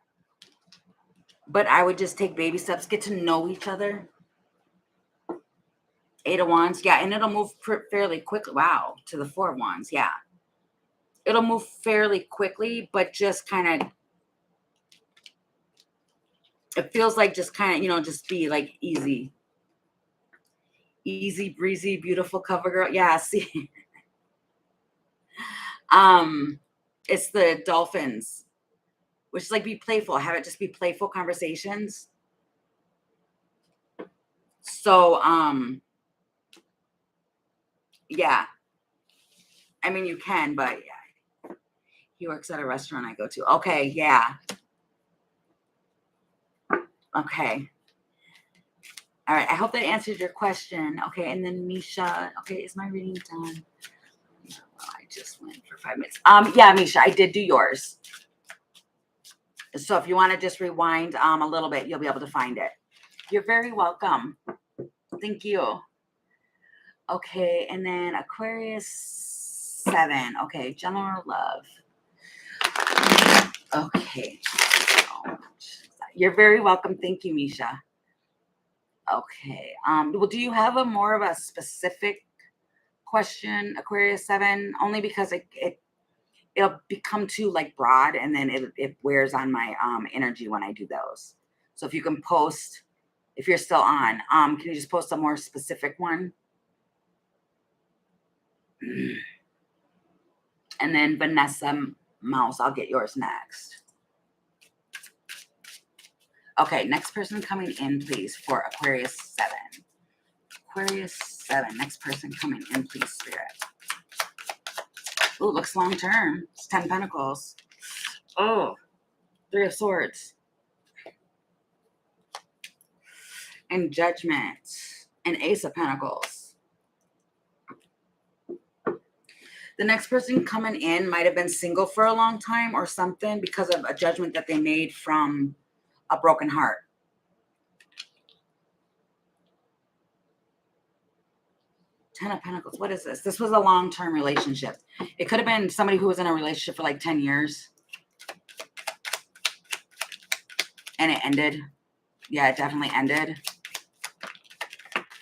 but I would just take baby steps, get to know each other. 8 of Wands, yeah, and it'll move fairly quickly. Wow, to the 4 of Wands, yeah. It'll move fairly quickly, but just kind of, it feels like just kind of, just be like easy breezy, beautiful cover girl. Yeah, see. It's the dolphins, which is like be playful, have it just be playful conversations. So, yeah. I mean, you can, but yeah. He works at a restaurant I go to. Okay, yeah. Okay. All right. I hope that answered your question. Okay, and then Misha. Okay, is my reading done? Well, I just went for 5 minutes. Yeah, Misha, I did do yours. So if you want to just rewind a little bit, you'll be able to find it. You're very welcome. Thank you. Okay, and then Aquarius 7. Okay, general love. Okay. Oh, you're very welcome. Thank you, Misha. Okay. Well, do you have a more of a specific question, Aquarius 7, only because it'll become too like broad, and then it wears on my energy when I do those. So if you can post, if you're still on, can you just post a more specific one? And then Vanessa Mouse, I'll get yours next. Okay, next person coming in, please, for Aquarius 7. Aquarius 7, next person coming in, please, Spirit. Oh, looks long term. It's 10 Pentacles. Oh, 3 of Swords. And Judgment. And Ace of Pentacles. The next person coming in might have been single for a long time or something because of a judgment that they made from a broken heart. Ten of Pentacles. What is this? This was a long-term relationship. It could have been somebody who was in a relationship for like 10 years. And it ended. Yeah, it definitely ended.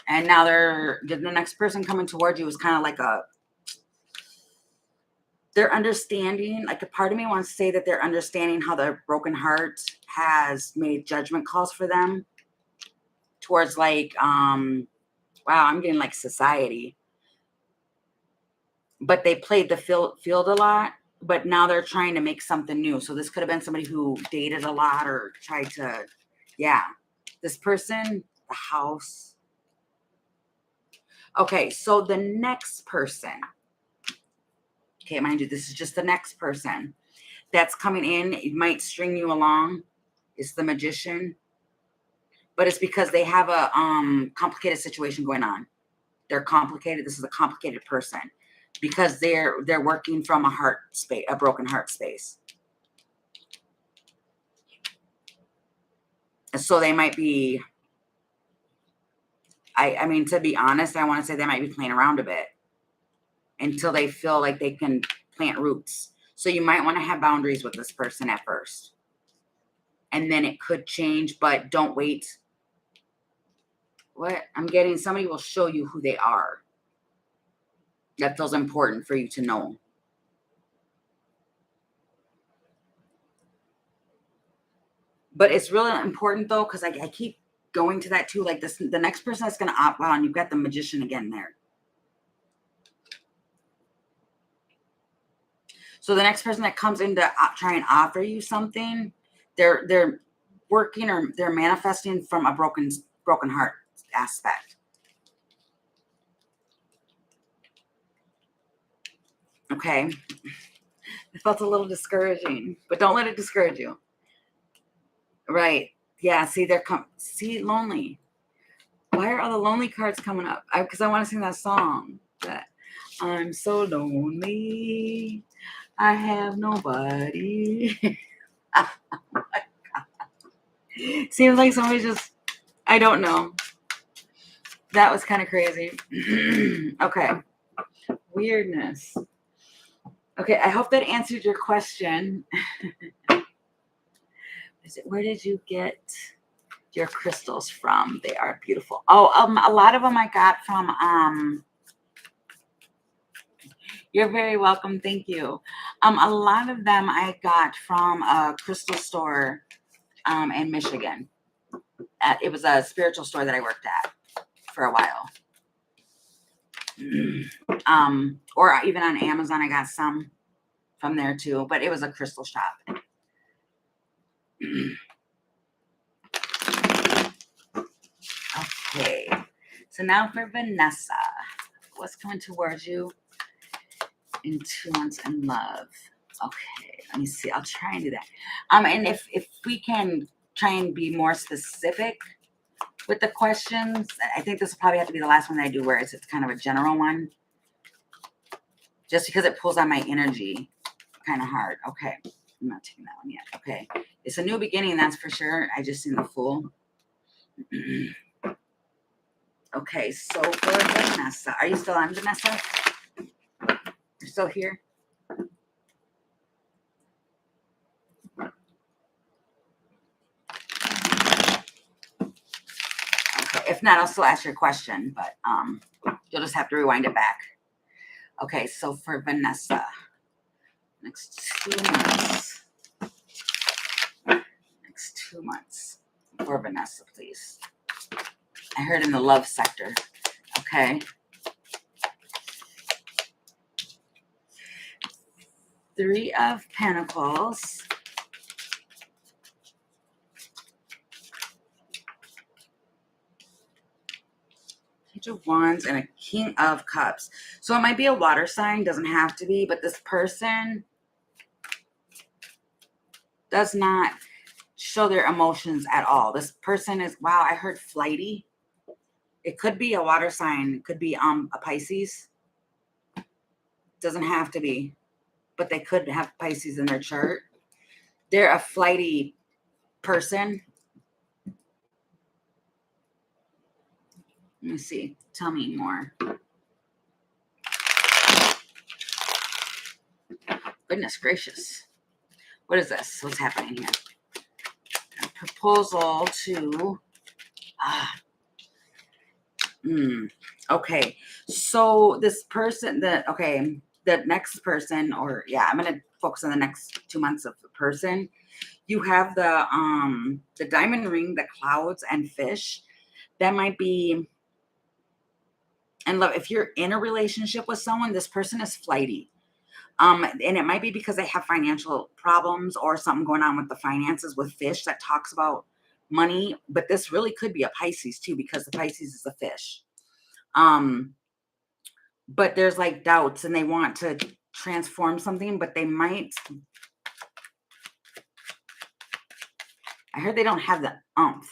And now the next person coming towards you is kind of like they're understanding, like a part of me wants to say that they're understanding how their broken heart has made judgment calls for them towards like, wow, I'm getting like society. But they played the field a lot, but now they're trying to make something new. So this could have been somebody who dated a lot or tried to, yeah. This person, the house. Okay, so the next person, okay, mind you, this is just the next person that's coming in. It might string you along. It's the Magician. But it's because they have a complicated situation going on. They're complicated. This is a complicated person because they're working from a heart space, a broken heart space. So they might be, I mean, to be honest, I want to say they might be playing around a bit until they feel like they can plant roots. So you might want to have boundaries with this person at first. And then it could change, but don't wait. What I'm getting, somebody will show you who they are. That feels important for you to know. But it's really important though, because I keep going to that too. Like this, the next person that's going to opt out, and you've got the Magician again there. So the next person that comes in to try and offer you something, they're working or they're manifesting from a broken heart aspect. Okay. It felt a little discouraging, but don't let it discourage you. Right. Yeah. See, see, lonely. Why are all the lonely cards coming up? Because I want to sing that song. That I'm so lonely. I have nobody. Oh my God. Seems like somebody just, I don't know. That was kind of crazy. Okay. Weirdness. Okay. I hope that answered your question. Where did you get your crystals from? They are beautiful. Oh, a lot of them I got from, you're very welcome. Thank you. A lot of them I got from a crystal store in Michigan. It was a spiritual store that I worked at for a while. Or even on Amazon, I got some from there too, but it was a crystal shop. Okay, so now for Vanessa. What's coming towards you in 2 months in love? Okay, let me see. I'll try and do that. And if we can try and be more specific with the questions, I think this will probably have to be the last one that I do where it's kind of a general one. Just because it pulls on my energy kind of hard. Okay, I'm not taking that one yet. Okay, it's a new beginning, that's for sure. I just seen the Fool. Okay, so for Vanessa, are you still on, Vanessa? You're still here? Okay, if not, I'll still ask your question, but you'll just have to rewind it back. Okay, so for Vanessa, next 2 months. Next 2 months for Vanessa, please. I heard in the love sector. Okay. 3 of Pentacles. Page of Wands and a King of Cups. So it might be a water sign, doesn't have to be, but this person does not show their emotions at all. This person is, wow, I heard flighty. It could be a water sign, it could be a Pisces. Doesn't have to be, but they could have Pisces in their chart. They're a flighty person. Let me see. Tell me more. Goodness gracious. What is this? What's happening here? A proposal to... okay. So this person the next person, or yeah, I'm going to focus on the next 2 months of the person. You have the diamond ring, the clouds, and fish. That might be... And love, if you're in a relationship with someone, this person is flighty. And it might be because they have financial problems or something going on with the finances with fish that talks about money. But this really could be a Pisces too, because the Pisces is a fish. But there's like doubts and they want to transform something, but they might... I heard they don't have the umph.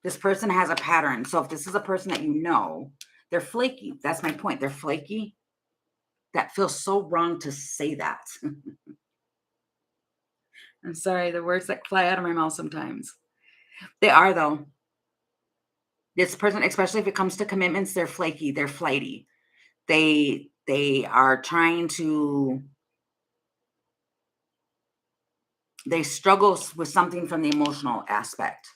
This person has a pattern. So if this is a person that you know, they're flaky. That's my point. They're flaky. That feels so wrong to say that. I'm sorry, the words that fly out of my mouth sometimes. They are, though. This person, especially if it comes to commitments, they're flaky. They're flighty. They are trying to... They struggle with something from the emotional aspect.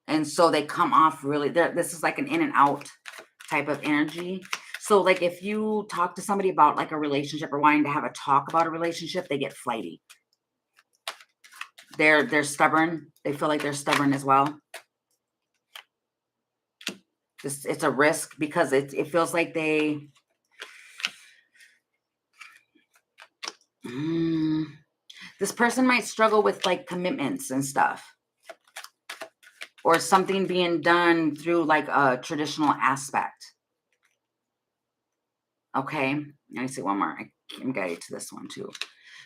And so they come off really... This is like an in and out type of energy. So like if you talk to somebody about like a relationship or wanting to have a talk about a relationship, they get flighty. They're stubborn. They feel like they're stubborn as well. It's a risk because it feels like they... This person might struggle with like commitments and stuff. Or something being done through like a traditional aspect. Okay, let me see one more. I'm getting to this one too.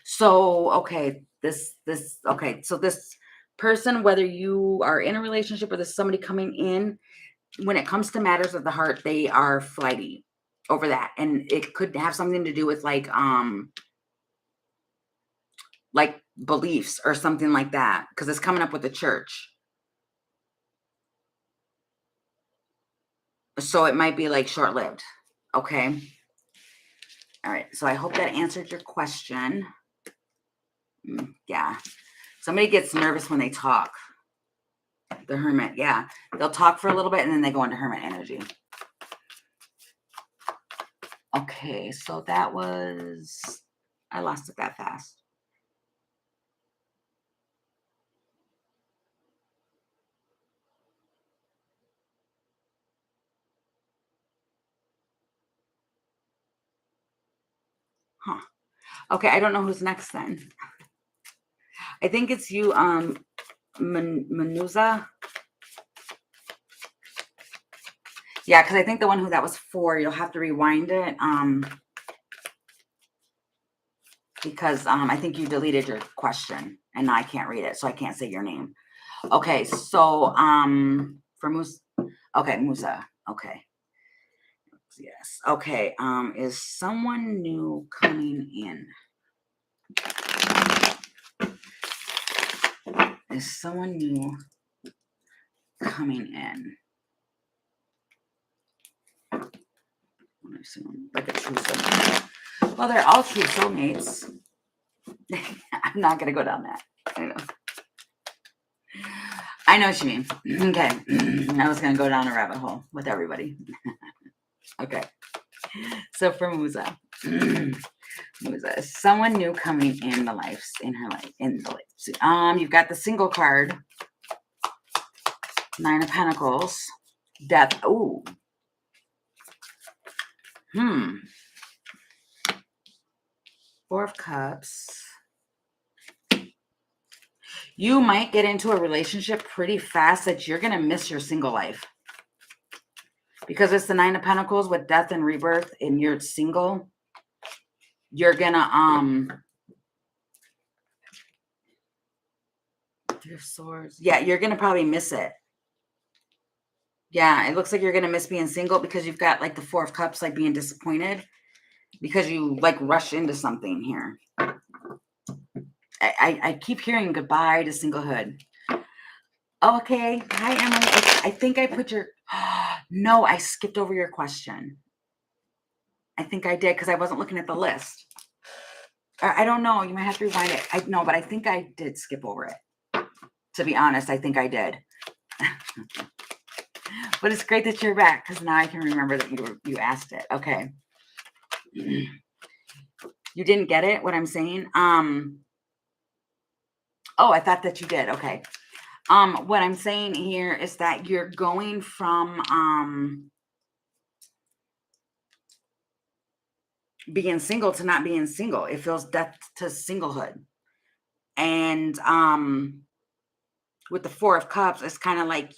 So, okay, okay. So this person, whether you are in a relationship or there's somebody coming in, when it comes to matters of the heart, they are flighty over that. And it could have something to do with like beliefs or something like that, because it's coming up with the church. So it might be like short-lived. Okay. All right. So I hope that answered your question. Yeah. Somebody gets nervous when they talk. The Hermit. Yeah. They'll talk for a little bit and then they go into Hermit energy. Okay. So that was... I lost it that fast. Huh. Okay. I don't know who's next then. I think it's you, Manuza. Yeah, because I think the one who that was for, you'll have to rewind it. Because I think you deleted your question and I can't read it, so I can't say your name. Okay, so for Musa. Okay, Musa. Okay. Yes. Okay. Is someone new coming in? Is someone new coming in? Like a true soulmate. Well, they're all true soulmates. I'm not gonna go down that. I know what you mean. Okay. I was gonna go down a rabbit hole with everybody. Okay. So for Musa, Musa, someone new coming in the life, in her life, in the life. You've got the single card, 9 of Pentacles, Death. Ooh. Four of Cups. You might get into a relationship pretty fast that you're going to miss your single life. Because it's the 9 of Pentacles with death and rebirth and you're single. You're going to, 3 of Swords. Yeah, you're going to probably miss it. Yeah, it looks like you're going to miss being single because you've got like the 4 of Cups, like being disappointed because you like rush into something here. I keep hearing goodbye to singlehood. Oh, okay. Hi, Emily. I think I put your, no, I skipped over your question. I think I did because I wasn't looking at the list. I don't know. You might have to rewind it. But I think I did skip over it. To be honest, I think I did. But it's great that you're back because now I can remember that you asked it. Okay. You didn't get it, what I'm saying? Oh, I thought that you did. Okay. What I'm saying here is that you're going from being single to not being single. It feels death to singlehood. And with the 4 of Cups, it's kind of like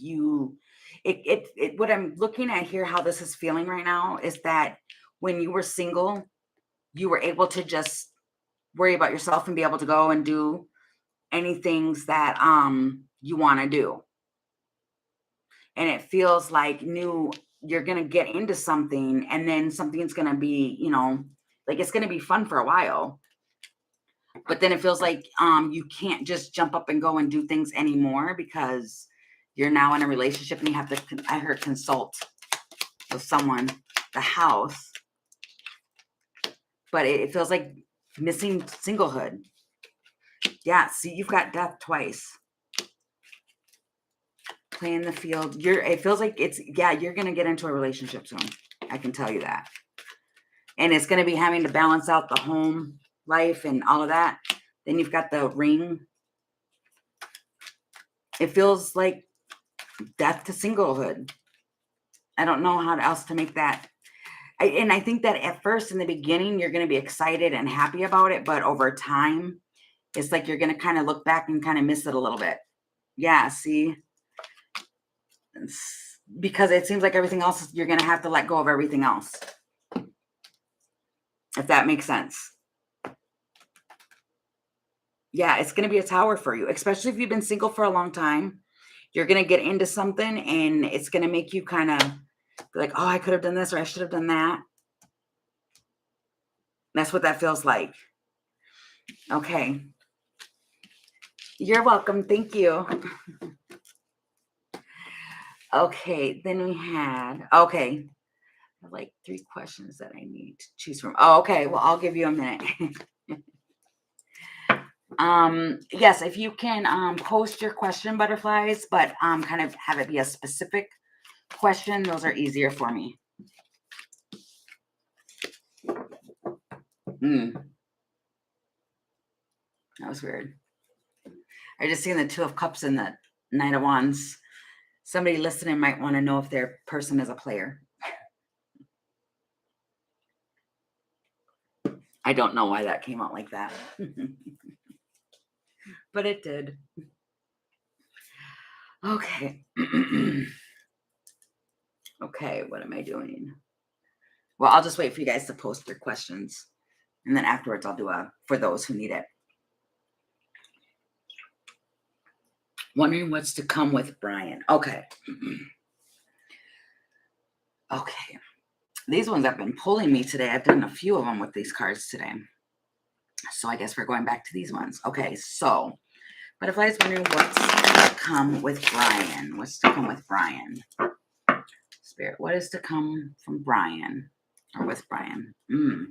what I'm looking at here, how this is feeling right now is that when you were single, you were able to just worry about yourself and be able to go and do anything that you want to do. And it feels like you're going to get into something and then something's going to be, like it's going to be fun for a while. But then it feels like you can't just jump up and go and do things anymore because you're now in a relationship and you have to, I heard, consult with someone, the house. But it feels like missing singlehood. Yeah, see, you've got death twice. Playing the field. It feels like you're going to get into a relationship soon. I can tell you that. And it's going to be having to balance out the home life and all of that. Then you've got the ring. It feels like death to singlehood. I don't know how else to make that. And I think that at first, in the beginning, you're going to be excited and happy about it. But over time, it's like you're going to kind of look back and kind of miss it a little bit. Yeah, see? Because it seems like everything else, you're going to have to let go of everything else. If that makes sense. Yeah, it's going to be a tower for you, especially if you've been single for a long time. You're going to get into something and it's going to make you kind of be like, oh, I could have done this or I should have done that. That's what that feels like. Okay. You're welcome. Thank you. Okay. Then we had, okay. I have like 3 questions that I need to choose from. Oh, okay. Well, I'll give you a minute. Yes, if you can post your question, butterflies, but kind of have it be a specific question. Those are easier for me. That was weird. I just seen the 2 of Cups and the 9 of Wands. Somebody listening might want to know if their person is a player. I don't know why that came out like that. But it did. Okay. Okay, what am I doing? Well, I'll just wait for you guys to post your questions. And then afterwards, I'll do for those who need it. Wondering what's to come with Brian. Okay. Okay. These ones have been pulling me today. I've done a few of them with these cards today. So I guess we're going back to these ones. Okay, so butterflies wondering what's to come with Brian. What's to come with Brian? Spirit, what is to come from Brian or with Brian? What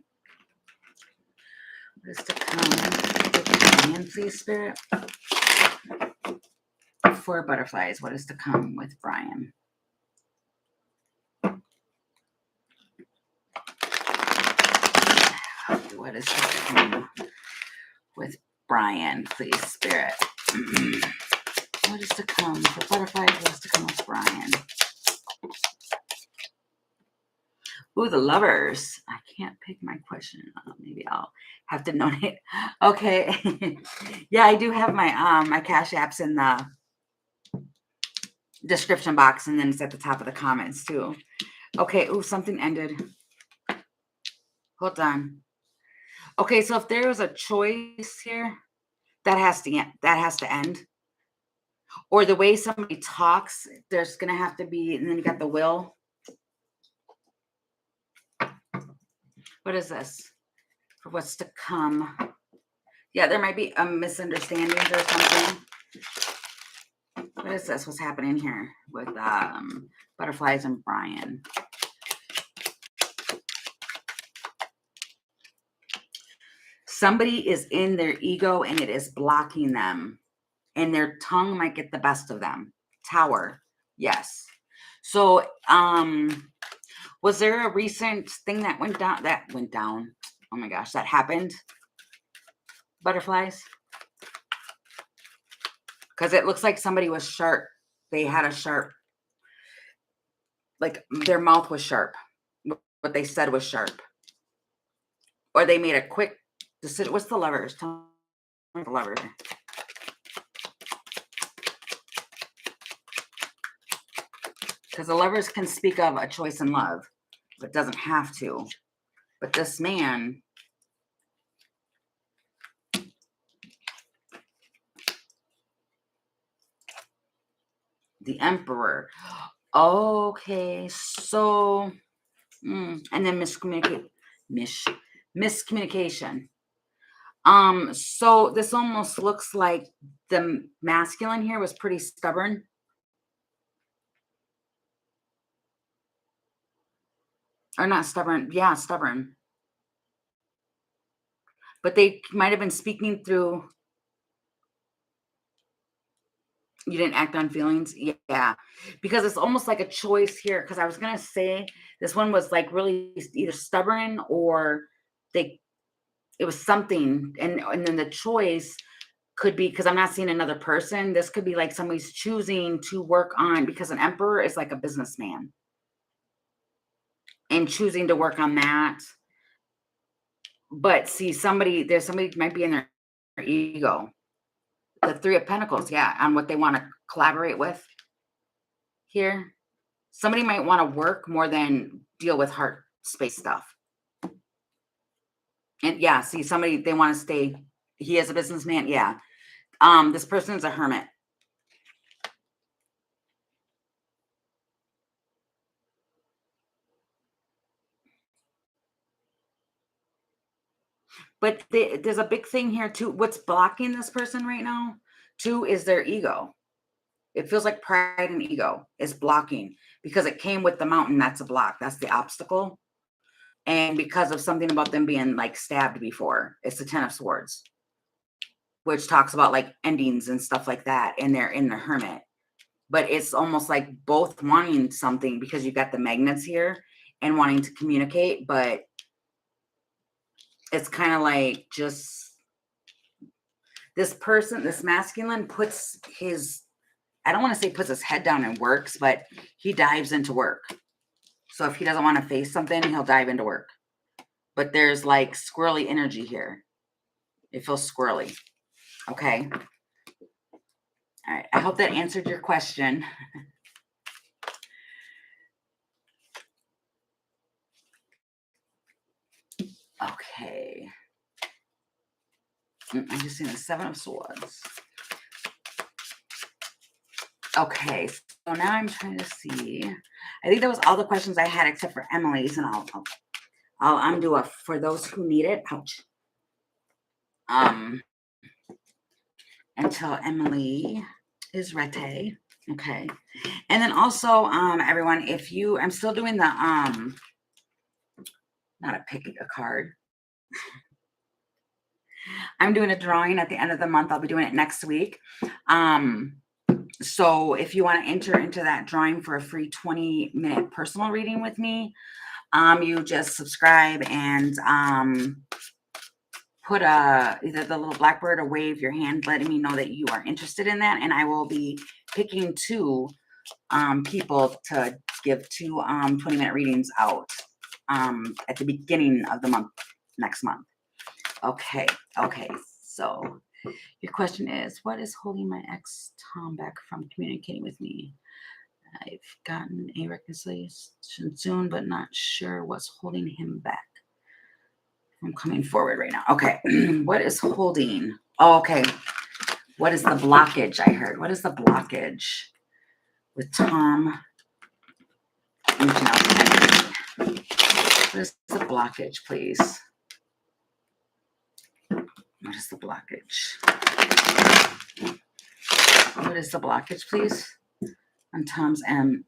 is to come with Brian, please, Spirit? For butterflies, what is to come with Brian? What is to come with Brian, please, Spirit? What is to come for butterflies? What is to come with Brian? Ooh, the Lovers. I can't pick my question. Maybe I'll have to note it. Okay. Yeah, I do have my my Cash Apps in the description box, and then it's at the top of the comments too. Okay. Ooh, something ended. Hold on. Okay, so if there was a choice here, that has to end. Or the way somebody talks, there's gonna have to be, and then you got the will. What is this? For what's to come? Yeah, there might be a misunderstanding or something. What is this? What's happening here with butterflies and Brian? Somebody is in their ego and it is blocking them, and their tongue might get the best of them. Tower. Yes. So, was there a recent thing that went down? Oh my gosh, that happened? Butterflies? Because it looks like somebody was sharp. They had a sharp, like their mouth was sharp. What they said was sharp. Or they made a quick decision. What's the Lovers? Tell me the Lovers. Because the Lovers can speak of a choice in love, but doesn't have to. But this man, the Emperor. Okay, so, and then miscommunication. So this almost looks like the masculine here was pretty stubborn. Or not stubborn. Yeah, stubborn. But they might have been speaking through. You didn't act on feelings? Yeah. Because it's almost like a choice here. Because I was going to say this one was like really either stubborn or it was something. And then the choice could be, because I'm not seeing another person. This could be like somebody's choosing to work on, because an emperor is like a businessman. And choosing to work on that. But see, somebody might be in their ego. The Three of Pentacles, yeah, on what they want to collaborate with here. Somebody might want to work more than deal with heart space stuff. And yeah, see, somebody, they want to stay. He is a businessman, yeah. This person is a hermit. But there's a big thing here too. What's blocking this person right now, too, is their ego. It feels like pride and ego is blocking, because it came with the mountain. That's a block. That's the obstacle. And because of something about them being like stabbed before, it's the Ten of Swords, which talks about like endings and stuff like that. And they're in the hermit. But it's almost like both wanting something, because you've got the magnets here and wanting to communicate. But it's kind of like just this person, this masculine puts his, I don't want to say puts his head down and works, but he dives into work. So if he doesn't want to face something, he'll dive into work. But there's like squirrely energy here. It feels squirrely. Okay. All right. I hope that answered your question. Okay. I'm just seeing the Seven of Swords. Okay, so now I'm trying to see. I think that was all the questions I had except for Emily's, and I'll undo it for those who need it. Ouch. Until Emily is ready. Okay. And then also, everyone, if you, I'm still doing the not a pick a card. I'm doing a drawing at the end of the month. I'll be doing it next week. So if you want to enter into that drawing for a free 20-minute personal reading with me, you just subscribe and put either the little blackbird or wave your hand, letting me know that you are interested in that. And I will be picking 2 people to give 2 20-minute readings out at the beginning of the month, next month. Okay. So your question is, what is holding my ex Tom back from communicating with me? I've gotten a reconciliation soon, but not sure what's holding him back from coming forward right now. Okay. What is holding? Oh, okay. What is the blockage? I heard. What is the blockage with Tom reaching out to me? What is the blockage, please? What is the blockage? What is the blockage, please? On Tom's end,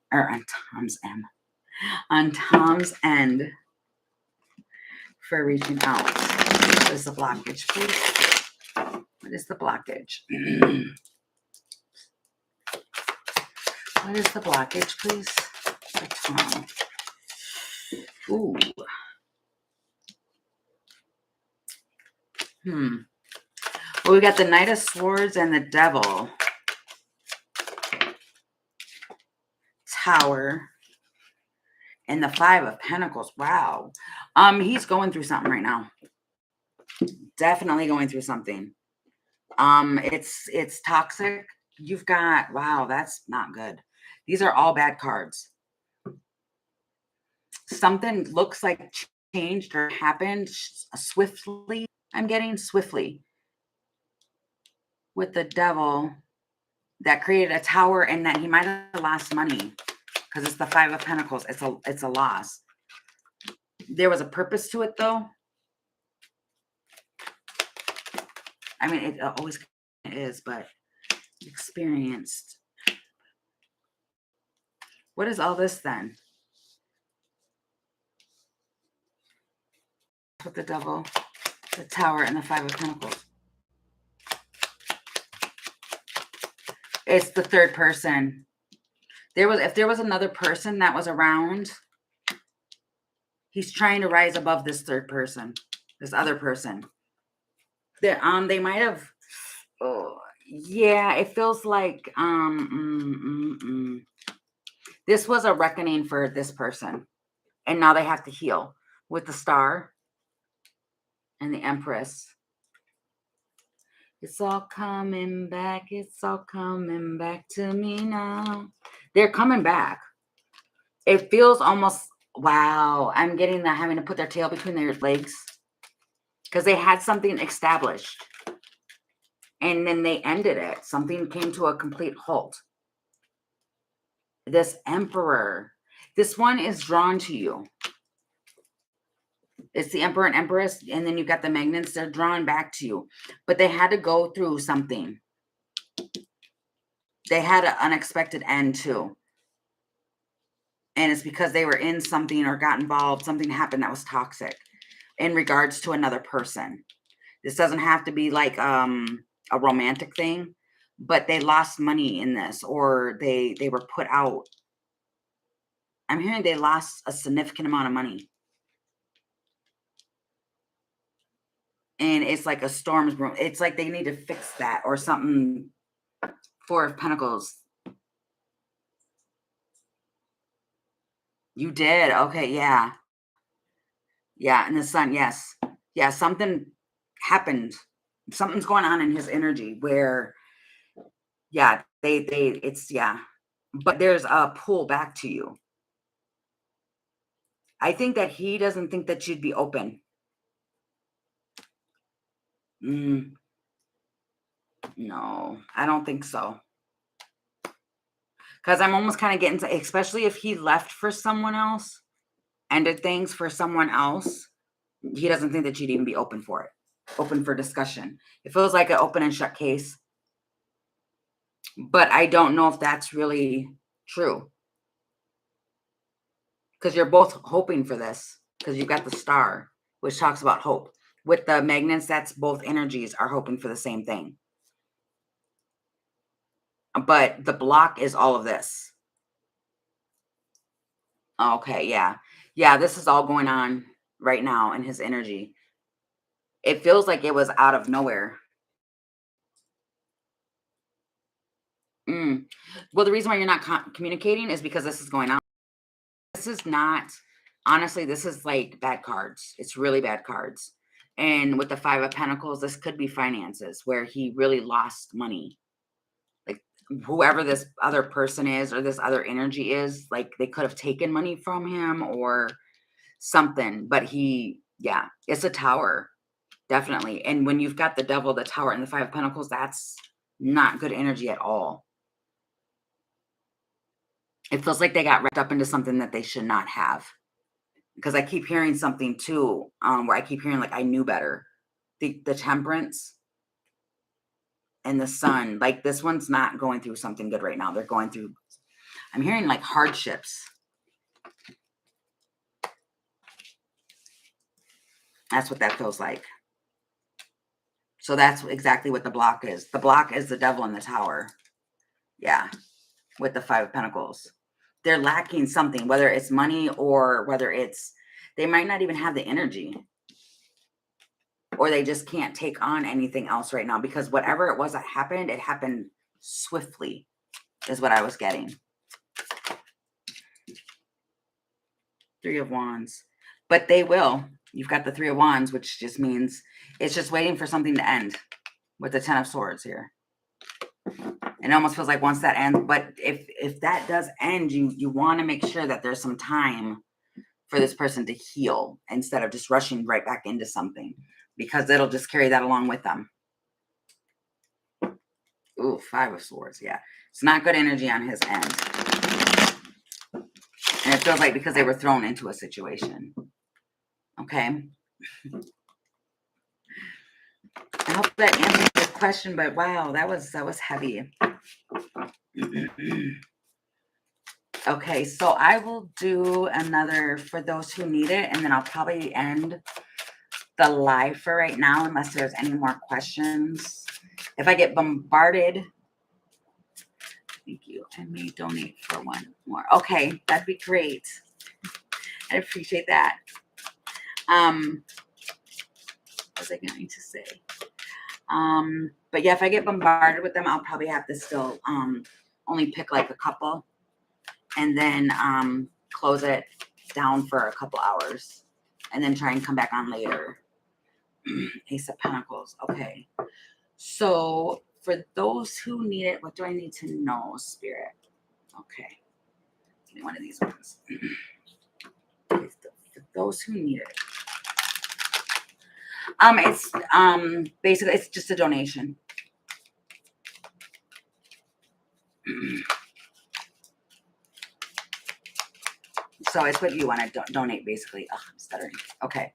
for reaching out. What is the blockage, please? What is the blockage? What is the blockage, please? For Tom. Ooh. Well, we got the Knight of Swords and the Devil. Tower. And the 5 of Pentacles. Wow. He's going through something right now. Definitely going through something. It's toxic. You've got, wow, that's not good. These are all bad cards. Something looks like changed or happened swiftly. I'm getting swiftly with the Devil that created a tower, and that he might have lost money because it's the 5 of Pentacles. It's a loss. There was a purpose to it, though. I mean, it always is, but experienced. What is all this then? With the Devil, the Tower, and the 5 of Pentacles. It's the third person. If there was another person that was around, he's trying to rise above this third person, this other person. They might have. Oh, yeah, it feels like this was a reckoning for this person, and now they have to heal with the Star and the Empress. It's all coming back. It's all coming back to me now. They're coming back. It feels almost, wow. I'm getting that having to put their tail between their legs because they had something established and then they ended it. Something came to a complete halt. This Emperor, this one is drawn to you. It's the Emperor and Empress, and then you've got the Magnets. They're drawn back to you. But they had to go through something. They had an unexpected end, too. And it's because they were in something or got involved. Something happened that was toxic in regards to another person. This doesn't have to be like a romantic thing, but they lost money in this, or they were put out. I'm hearing they lost a significant amount of money. And it's like a storm's brewing. It's like they need to fix that or something. 4 of Pentacles. You did. Okay, yeah. Yeah, and the Sun, yes. Yeah, something happened. Something's going on in his energy where, yeah, it's, yeah. But there's a pull back to you. I think that he doesn't think that you'd be open. No, I don't think so. Because I'm almost kind of getting to, especially if he left for someone else, ended things for someone else, he doesn't think that you'd even be open for it, open for discussion. It feels like an open and shut case. But I don't know if that's really true. Because you're both hoping for this, because you've got the Star, which talks about hope. With the Magnets, that's both energies are hoping for the same thing. But the block is all of this. Okay, yeah. Yeah, this is all going on right now in his energy. It feels like it was out of nowhere. Mm. Well, the reason why you're not communicating is because this is going on. This is not, honestly, this is like bad cards. It's really bad cards. And with the Five of Pentacles, this could be finances where he really lost money. Like whoever this other person is or this other energy is, like they could have taken money from him or something. But yeah, it's a tower, definitely. And when you've got the devil, the tower, and the Five of Pentacles, that's not good energy at all. It feels like they got wrapped up into something that they should not have. Because I keep hearing something too, where I keep hearing like I knew better. The Temperance and the Sun, like this one's not going through something good right now. They're going through, I'm hearing like hardships. That's what that feels like. So that's exactly what the block is. The block is the devil in the tower. Yeah, with the Five of Pentacles. They're lacking something, whether it's money or whether it's, they might not even have the energy. Or they just can't take on anything else right now because whatever it was that happened, it happened swiftly, is what I was getting. Three of Wands. But they will. You've got the Three of Wands, which just means it's just waiting for something to end with the Ten of Swords here. It almost feels like once that ends, but if that does end, you want to make sure that there's some time for this person to heal instead of just rushing right back into something because it'll just carry that along with them. Ooh, Five of Swords, yeah. It's not good energy on his end. And it feels like because they were thrown into a situation. Okay. I hope that answers your question, but wow, that was heavy. Okay, so I will do another for those who need it, and then I'll probably end the live for right now, unless there's any more questions. If I get bombarded, thank you. I may donate for one more. Okay, that'd be great. I appreciate that. What was I going to say? But yeah, if I get bombarded with them, I'll probably have to still only pick like a couple and then close it down for a couple hours and then try and come back on later. Ace of Pentacles. Okay. So for those who need it, what do I need to know, Spirit? Okay. Give me one of these ones. For those who need it. It's basically it's just a donation. So it's what you want to donate, basically. Oh, I'm stuttering. Okay.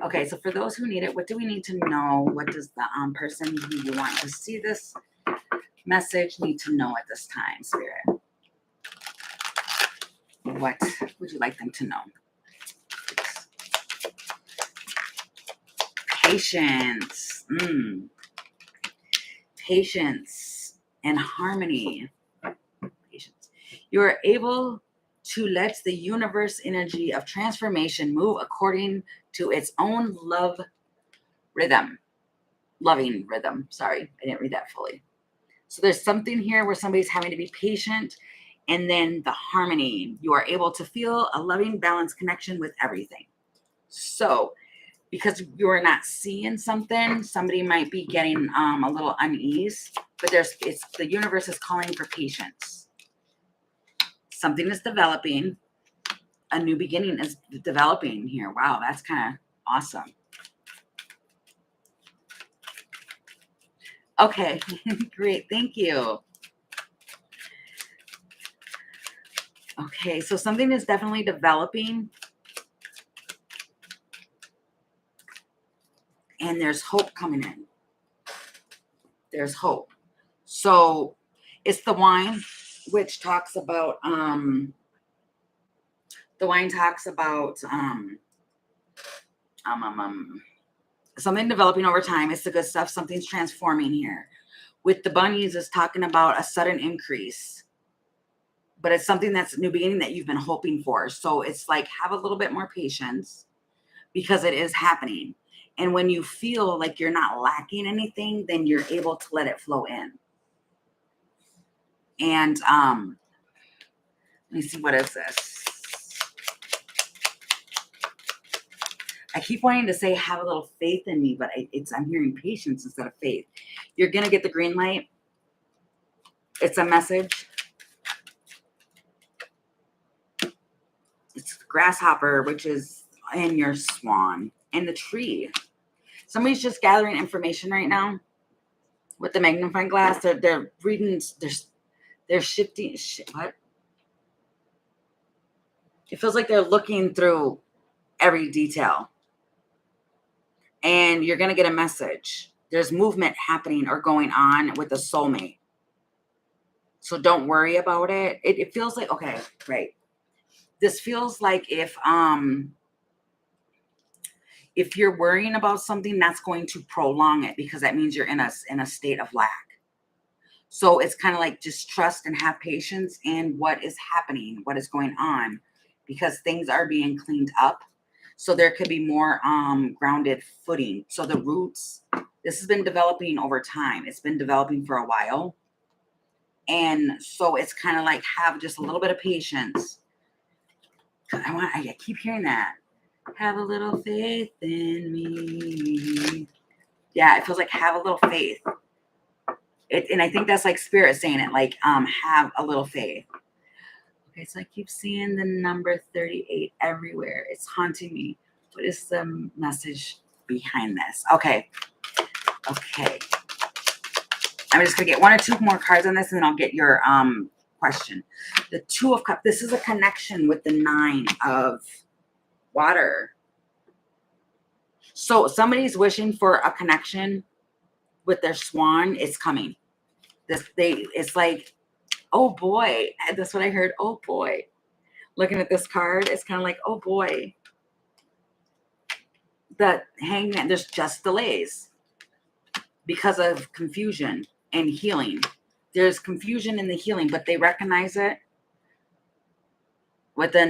Okay, so for those who need it, what do we need to know? What does the person who you want to see this message need to know at this time, Spirit? What would you like them to know? Patience. Patience and harmony. Patience. You are able to let the universe energy of transformation move according to its own loving rhythm. Sorry, I didn't read that fully. So there's something here where somebody's having to be patient, and then the harmony. You are able to feel a loving, balanced connection with everything. So because you're not seeing something, somebody might be getting a little unease, but the universe is calling for patience. Something is developing. A new beginning is developing here. Wow, that's kind of awesome. Okay, great. Thank you. Okay, so something is definitely developing. And there's hope coming in. There's hope. So it's the wine, which talks about, the wine talks about something developing over time. It's the good stuff. Something's transforming here. With the bunnies, is talking about a sudden increase. But it's something that's a new beginning that you've been hoping for. So it's like, have a little bit more patience because it is happening. And when you feel like you're not lacking anything, then you're able to let it flow in. And let me see, what is this? I keep wanting to say have a little faith in me, but I'm hearing patience instead of faith. You're going to get the green light. It's a message. It's the grasshopper, which is in your swan, and the tree. Somebody's just gathering information right now with the magnifying glass. They're reading. They're shifting. What? It feels like they're looking through every detail, and you're gonna get a message. There's movement happening or going on with a soulmate. So don't worry about it. It feels like, okay, right. This feels like if you're worrying about something, that's going to prolong it, because that means you're in a state of lack. So it's kind of like just trust and have patience in what is happening, what is going on, because things are being cleaned up. So there could be more grounded footing. So the roots, this has been developing over time. It's been developing for a while. And so it's kind of like have just a little bit of patience. I keep hearing that. Have a little faith in me. Yeah, it feels like have a little faith. And I think that's like spirit saying it, like have a little faith. Okay, so I keep seeing the number 38 everywhere. It's haunting me. What is the message behind this? Okay. I'm just gonna get one or two more cards on this, and then I'll get your question. The Two of Cups. This is a connection with the Nine of Water. So somebody's wishing for a connection with their swan. It's coming. It's like, oh boy. That's what I heard. Oh boy. Looking at this card, it's kind of like, oh boy. The Hangman. There's just delays because of confusion and healing. There's confusion in the healing, but they recognize it with the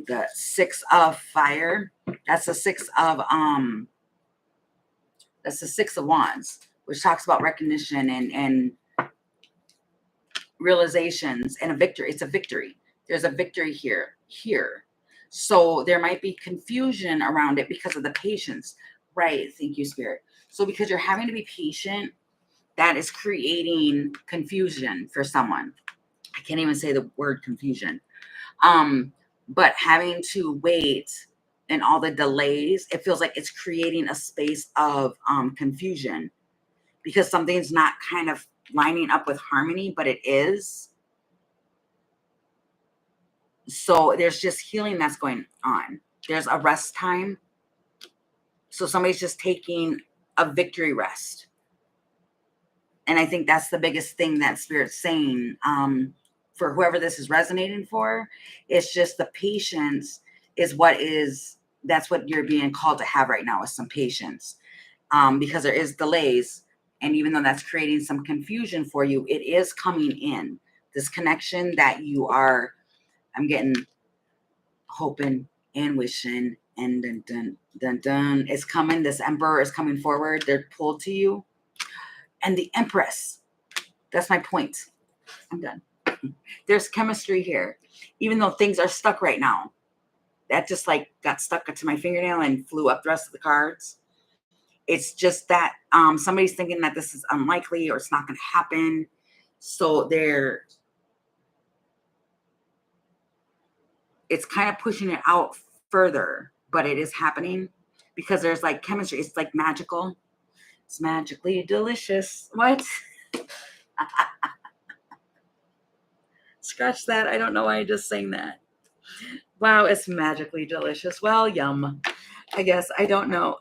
the 6 of fire. That's the 6 of that's the 6 of wands, which talks about recognition and realizations and a victory. It's a victory. There's a victory here. So there might be confusion around it because of the patience. Right. Thank you, Spirit. So because you're having to be patient, that is creating confusion for someone. I can't even say the word confusion. But having to wait and all the delays, it feels like it's creating a space of confusion, because something's not kind of lining up with harmony, but it is. So there's just healing that's going on. There's a rest time. So somebody's just taking a victory rest. And I think that's the biggest thing that Spirit's saying, for whoever this is resonating for. It's just the patience that's what you're being called to have right now, is some patience. Because there is delays. And even though that's creating some confusion for you, it is coming in. This connection that I'm getting hoping and wishing, and dun. It's coming. This Emperor is coming forward. They're pulled to you. And the Empress. That's my point. I'm done. There's chemistry here. Even though things are stuck right now. That just like got stuck to my fingernail and flew up the rest of the cards. It's just that somebody's thinking that this is unlikely or it's not going to happen. So it's kind of pushing it out further, but it is happening because there's like chemistry. It's like magical. It's magically delicious. What? Scratch that. I don't know why I just sang that. Wow, it's magically delicious. Well, yum. I guess. I don't know.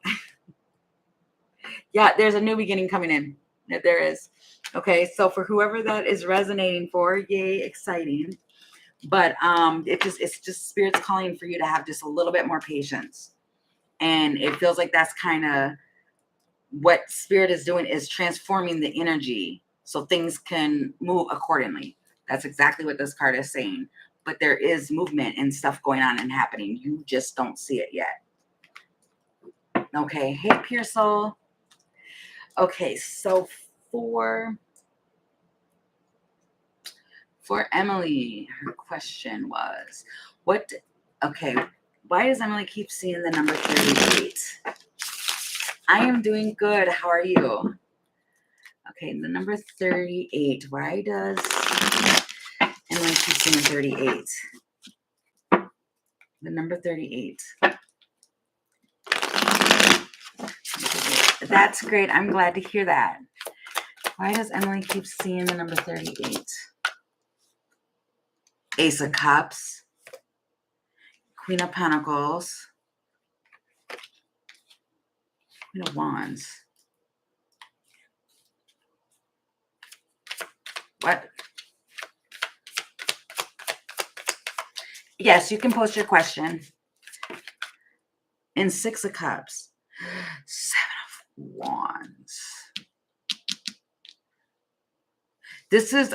Yeah, there's a new beginning coming in. There is. Okay, so for whoever that is resonating for, yay, exciting. But it's just Spirit's calling for you to have just a little bit more patience. And it feels like that's kind of what Spirit is doing, is transforming the energy so things can move accordingly. That's exactly what this card is saying. But there is movement and stuff going on and happening. You just don't see it yet. Okay. Hey, Pearsall. Okay, so for Emily, her question was, what? Okay, why does Emily keep seeing the number 38? I am doing good. How are you? Okay, the number 38. Why does Emily keep seeing 38? The number 38. That's great. I'm glad to hear that. Why does Emily keep seeing the number 38? Ace of Cups, Queen of Pentacles, Queen of Wands. What? Yes, you can post your question. In Six of Cups, Seven of Wands. This is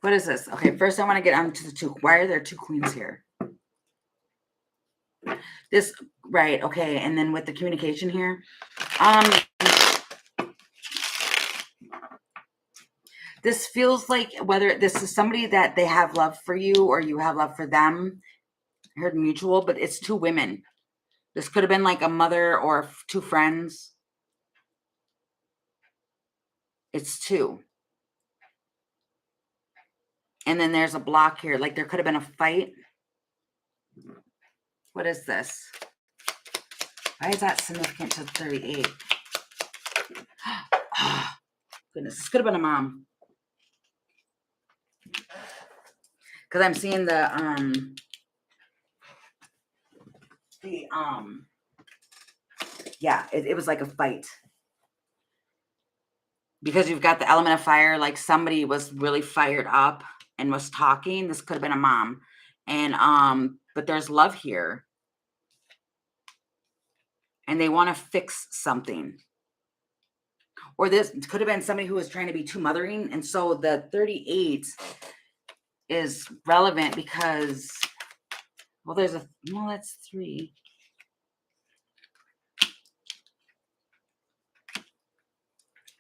what is this? Okay, first I want to get onto the two. Why are there two queens here? This, right, okay, and then with the communication here, this feels like whether this is somebody that they have love for you or you have love for them. I heard mutual, but it's two women. This could have been like a mother or two friends. It's two. And then there's a block here. Like there could have been a fight. What is this? Why is that significant to 38? Oh, goodness, this could have been a mom. Because I'm seeing yeah, it was like a fight. Because you've got the element of fire, like somebody was really fired up and was talking. This could have been a mom. And but there's love here. And they want to fix something. Or this could have been somebody who was trying to be too mothering. And so the 38 is relevant because, well, that's 3.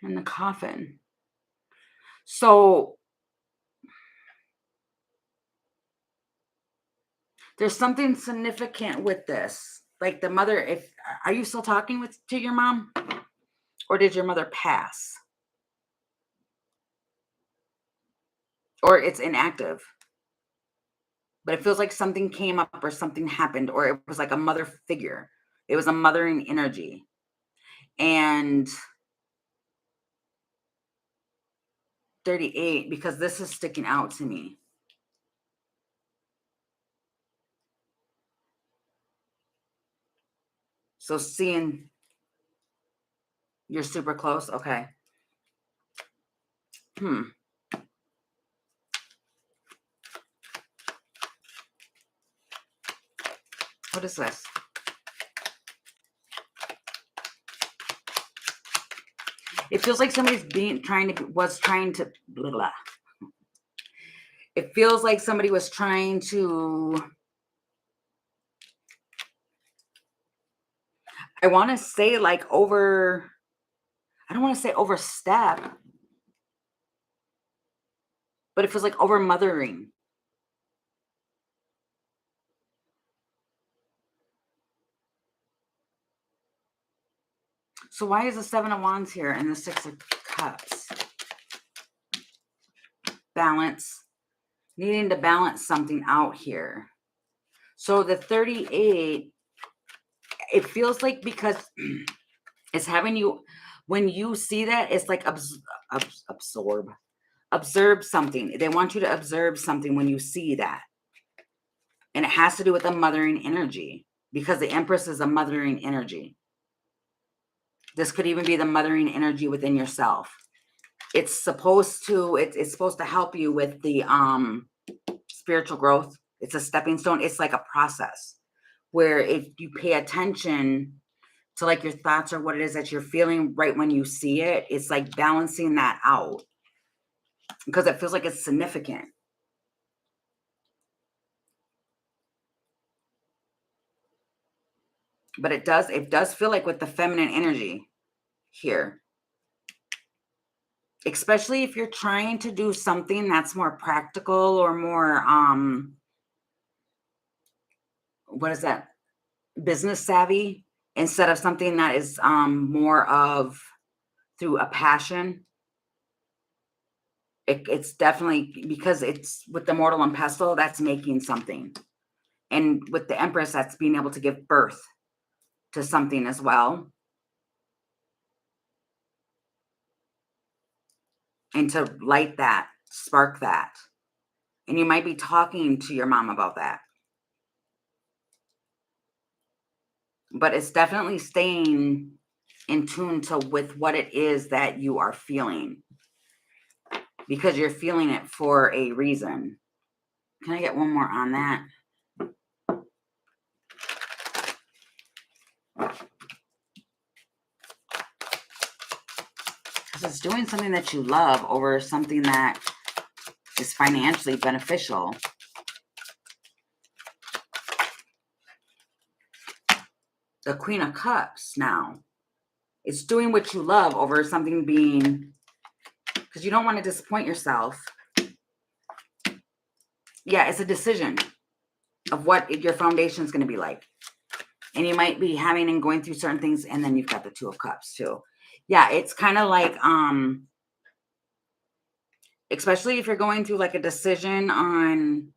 In the coffin. So there's something significant with this. Like the mother, are you still talking to your mom? Or did your mother pass? Or it's inactive. But it feels like something came up or something happened, or it was like a mother figure. It was a mothering energy. And 38, because this is sticking out to me. So seeing you're super close. Okay. What is this? It feels like somebody's was trying to blah, blah. It feels like somebody was trying to, I want to say like I don't want to say overstep, but it feels like over mothering. So why is the 7 of Wands here and the 6 of Cups? Balance. Needing to balance something out here. So the 38, it feels like because it's having you, when you see that, it's like observe something. They want you to observe something when you see that. And it has to do with the mothering energy because the Empress is a mothering energy. This could even be the mothering energy within yourself. It's supposed to help you with the spiritual growth. It's a stepping stone. It's like a process where if you pay attention to like your thoughts or what it is that you're feeling right when you see it, it's like balancing that out because it feels like it's significant. But it does feel like with the feminine energy here, especially if you're trying to do something that's more practical or more, what is that? Business savvy, instead of something that is more of through a passion. It's definitely because it's with the mortal and pestle, that's making something. And with the Empress, that's being able to give birth to something as well. And to light that, spark that. And you might be talking to your mom about that. But it's definitely staying in tune to with what it is that you are feeling. Because you're feeling it for a reason. Can I get one more on that? Because it's doing something that you love over something that is financially beneficial. The Queen of Cups now. It's doing what you love over something being, because you don't want to disappoint yourself. Yeah, it's a decision of what your foundation is going to be like. And you might be having and going through certain things, and then you've got the Two of Cups too. Yeah, it's kind of like, especially if you're going through like a decision on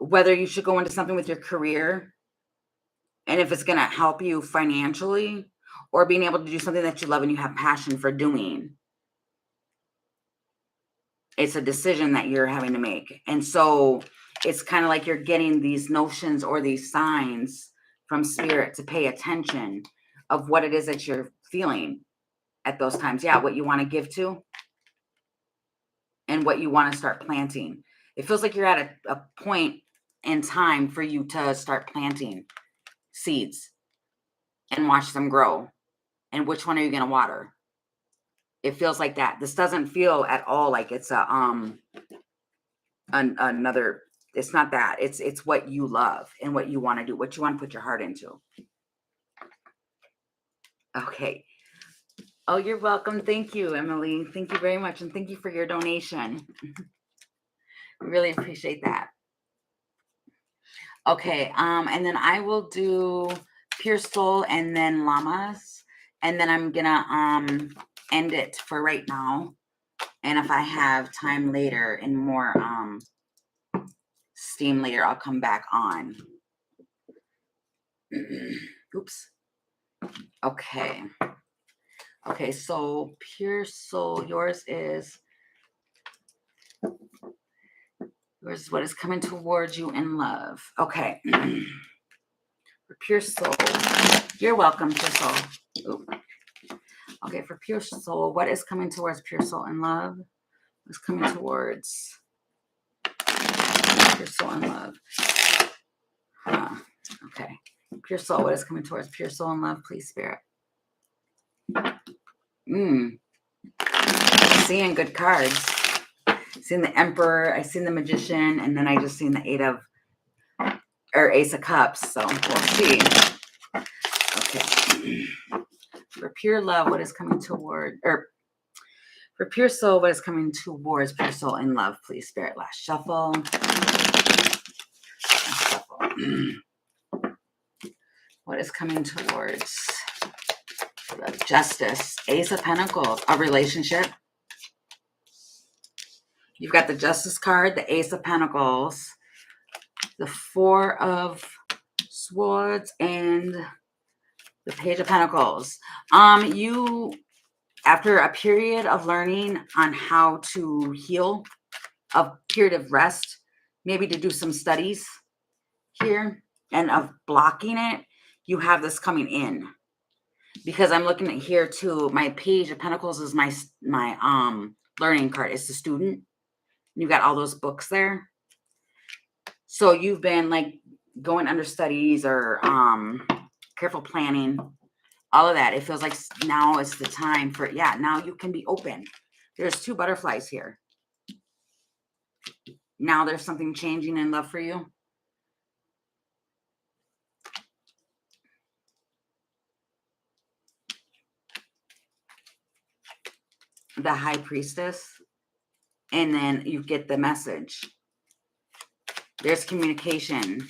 whether you should go into something with your career and if it's going to help you financially, or being able to do something that you love and you have passion for doing. It's a decision that you're having to make. And so it's kind of like you're getting these notions or these signs from spirit to pay attention of what it is that you're feeling at those times. Yeah, what you want to give to and what you want to start planting. It feels like you're at a point in time for you to start planting seeds and watch them grow. And which one are you going to water? It feels like that. This doesn't feel at all like it's another, it's not that. It's what you love and what you want to do, what you want to put your heart into. Okay. Oh, you're welcome. Thank you, Emily. Thank you very much. And thank you for your donation. I really appreciate that. Okay. And then I will do Pure Soul and then Llamas. And then I'm gonna end it for right now. And if I have time later and more steam later, I'll come back on. Oops. Okay. Okay, so Pure Soul, yours is what is coming towards you in love. Okay. For Pure Soul, you're welcome, Pure Soul. Ooh. Okay, for Pure Soul, what is coming towards Pure Soul in love? What's coming towards Pure Soul in love? Okay. Pure Soul, what is coming towards Pure Soul in love, please, Spirit? Seeing good cards. Seen the Emperor, I seen the Magician, and then I just seen the Ace of Cups. So we'll see. Okay. For Pure Love, what is coming toward, or for Pure Soul, what is coming towards Pure Soul in love, please, Spirit? Last shuffle. What is coming towards the Justice? Ace of Pentacles, a relationship. You've got the Justice card, the Ace of Pentacles, the Four of Swords, and the Page of Pentacles. You, after a period of learning on how to heal, a period of rest, maybe to do some studies here, and of blocking it, you have this coming in. Because I'm looking at here too, my Page of Pentacles is my learning card. It's the student. You got all those books there. So you've been like going under studies or careful planning, all of that. It feels like now is the time for, yeah, now you can be open. There's two butterflies here. Now there's something changing in love for you. the High Priestess, and then you get the message. There's communication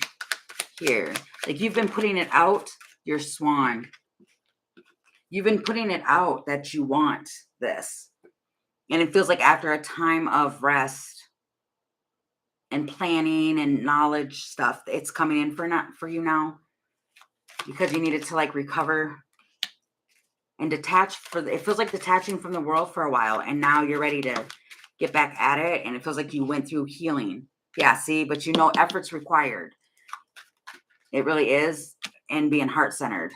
here. Like you've been putting it out, your Swan. You've been putting it out that you want this. And it feels like after a time of rest and planning and knowledge stuff, it's coming in for you now, because you needed to like recover and detach it feels like detaching from the world for a while, and now you're ready to get back at it, and it feels like you went through healing. Yeah, see, but you know effort's required. It really is, and being heart-centered.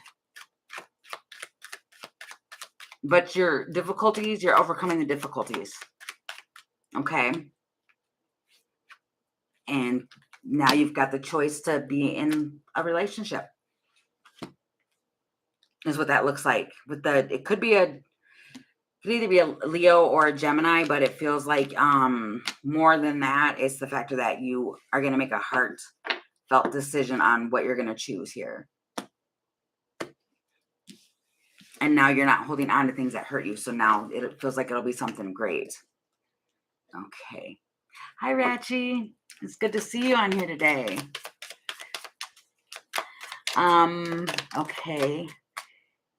But your difficulties, you're overcoming the difficulties. Okay? And now you've got the choice to be in a relationship. Is what that looks like. It could either be a Leo or a Gemini, but it feels like more than that, it's the factor that you are going to make a heartfelt decision on what you're going to choose here. And now you're not holding on to things that hurt you. So now it feels like it'll be something great. Okay. Hi, Ratchi. It's good to see you on here today. Okay.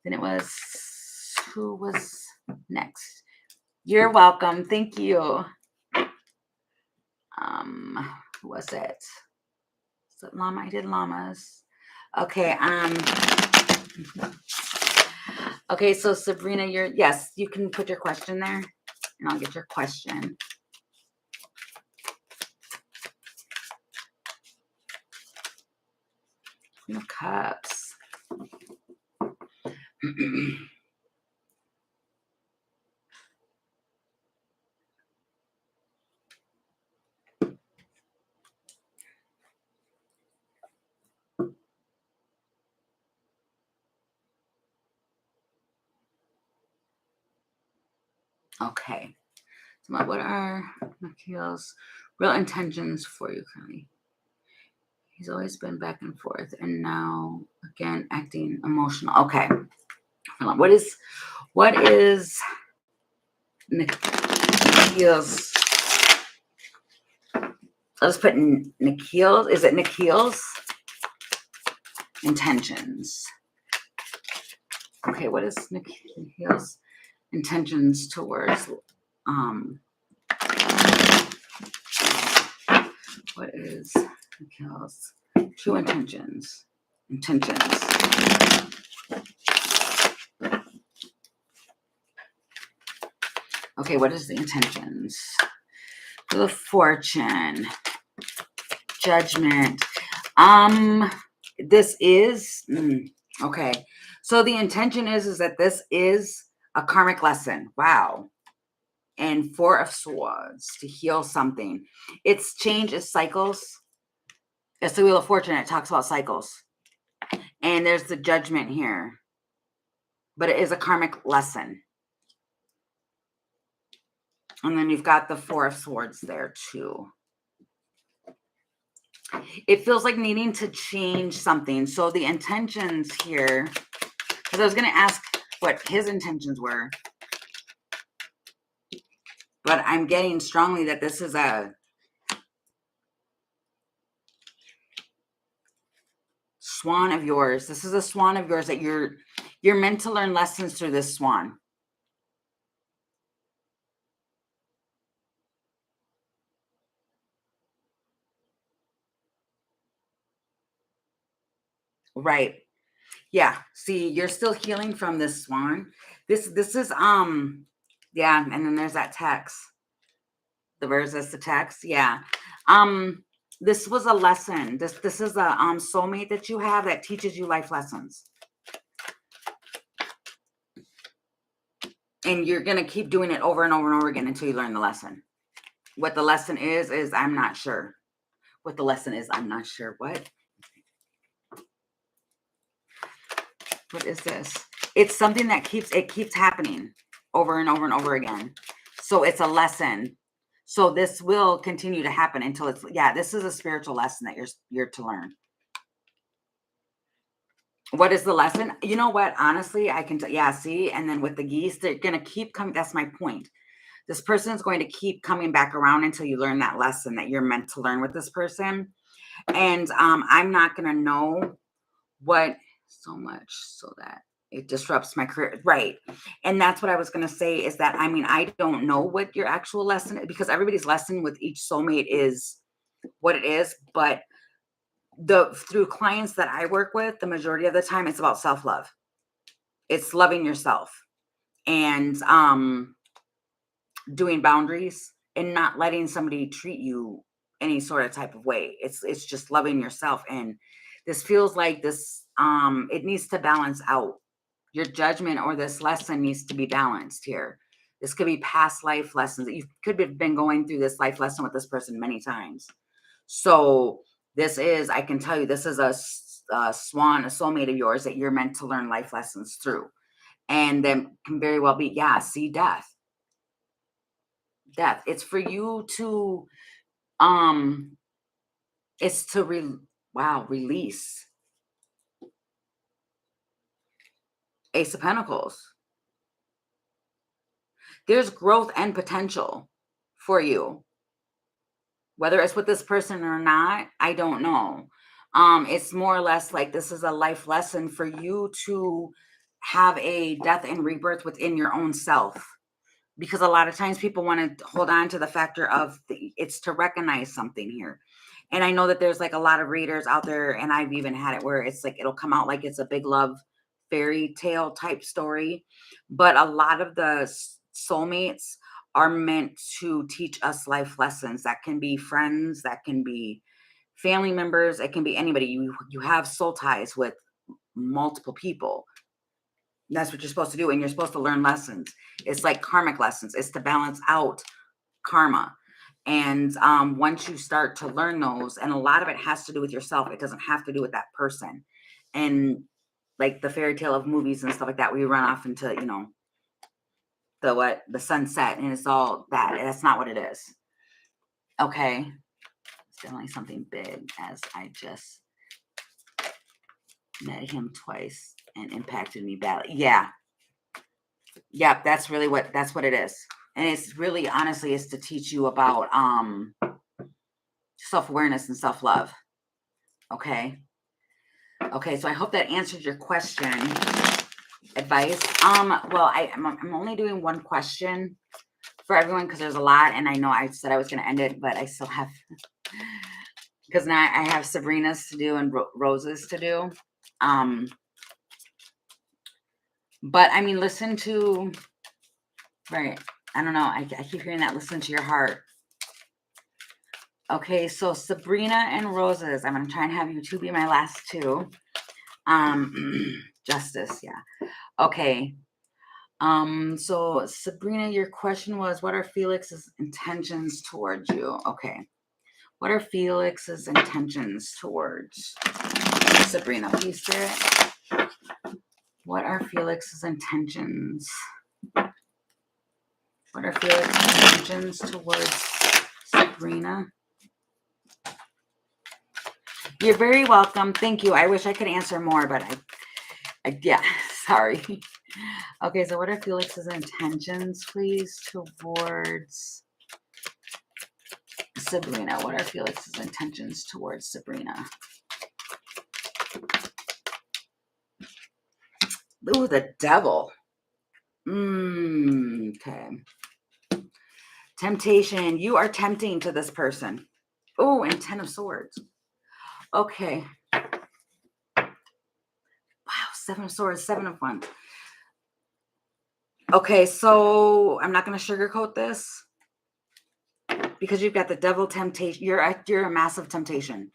Then it was, who was next? You're welcome. Thank you. Who was it? Is it llama? I did llamas. Okay. Okay, so Sabrina, yes, you can put your question there, and I'll get your question. Queen of Cups. Okay. So what are Nikhil's real intentions for you currently? He's always been back and forth, and now again acting emotional. Okay. What is Nikhil's? Let's put Nikhil's. Is it Nikhil's intentions? Okay, what is Nikhil's intentions towards what is Nikhil's true intentions? Okay, what is the intentions? For the Fortune, Judgment. This is okay. So the intention is that this is a karmic lesson. Wow. And Four of Swords to heal something. It's change, is cycles. It's the Wheel of Fortune. It talks about cycles. And there's the Judgment here. But it is a karmic lesson. And then you've got the Four of Swords there too. It feels like needing to change something. So the intentions here, because I was going to ask what his intentions were. But I'm getting strongly that this is a swan of yours. This is a swan of yours that you're meant to learn lessons through this swan. Right. Yeah. See, you're still healing from this swan. This is yeah, and then there's that text. The versus the text. Yeah. This was a lesson. This is a soulmate that you have that teaches you life lessons. And you're going to keep doing it over and over and over again until you learn the lesson. What the lesson is I'm not sure. What the lesson is, I'm not sure. What is this? It's something that keeps happening over and over and over again. So it's a lesson. So this will continue to happen until it's, yeah, this is a spiritual lesson that you're to learn. What is the lesson? You know what? Honestly, I can, yeah, see, and then with the geese, they're going to keep coming. That's my point. This person is going to keep coming back around until you learn that lesson that you're meant to learn with this person. And I'm not going to know what so much so that it disrupts my career. Right. And that's what I was going to say is that, I mean, I don't know what your actual lesson is because everybody's lesson with each soulmate is what it is. But through clients that I work with, the majority of the time, it's about self-love. It's loving yourself and doing boundaries and not letting somebody treat you any sort of type of way. It's just loving yourself. And this feels like this, it needs to balance out. Your judgment or this lesson needs to be balanced here. This could be past life lessons that you could have been going through this life lesson with this person many times. So this is, I can tell you, this is a swan, a soulmate of yours that you're meant to learn life lessons through. And then can very well be, yeah, see death. Death. It's for you to, it's to release. Ace of Pentacles. There's growth and potential for you. Whether it's with this person or not, I don't know. It's more or less like this is a life lesson for you to have a death and rebirth within your own self. Because a lot of times people want to hold on to the factor of it's to recognize something here. And I know that there's like a lot of readers out there, and I've even had it where it's like it'll come out like it's a big love fairy tale type story. But a lot of the soulmates are meant to teach us life lessons. That can be friends, that can be family members, it can be anybody. You have soul ties with multiple people. That's what you're supposed to do, and you're supposed to learn lessons. It's like karmic lessons. It's to balance out karma. And once you start to learn those, and a lot of it has to do with yourself, it doesn't have to do with that person. And like the fairy tale of movies and stuff like that, we run off into, you know, the sunset, and it's all that. That's not what it is. Okay. It's definitely something big, as I just met him twice and impacted me badly. Yeah. Yep, that's what it is. And it's really, honestly, is to teach you about self-awareness and self-love. Okay. Okay, so I hope that answered your question. Advice. Well, I'm only doing one question for everyone because there's a lot, and I know I said I was going to end it, but I still have, because now I have Sabrina's to do and Rose's to do. But I mean, listen to, right. I don't know. I keep hearing that. Listen to your heart. Okay, so Sabrina and Roses. I'm going to try and have you two be my last two. Justice, yeah. Okay. So Sabrina, your question was, what are Felix's intentions towards you? Okay. What are Felix's intentions towards Sabrina? Please, Spirit. What are Felix's intentions? What are Felix's intentions towards Sabrina? You're very welcome. Thank you. I wish I could answer more, but yeah, sorry. Okay, so what are Felix's intentions, please, towards Sabrina? What are Felix's intentions towards Sabrina? Ooh, the devil. Okay. Temptation. You are tempting to this person. Oh, and 10 of Swords. Okay. Wow, 7 of Swords, 7 of Wands. Okay, so I'm not going to sugarcoat this because you've got the devil temptation. You're a massive temptation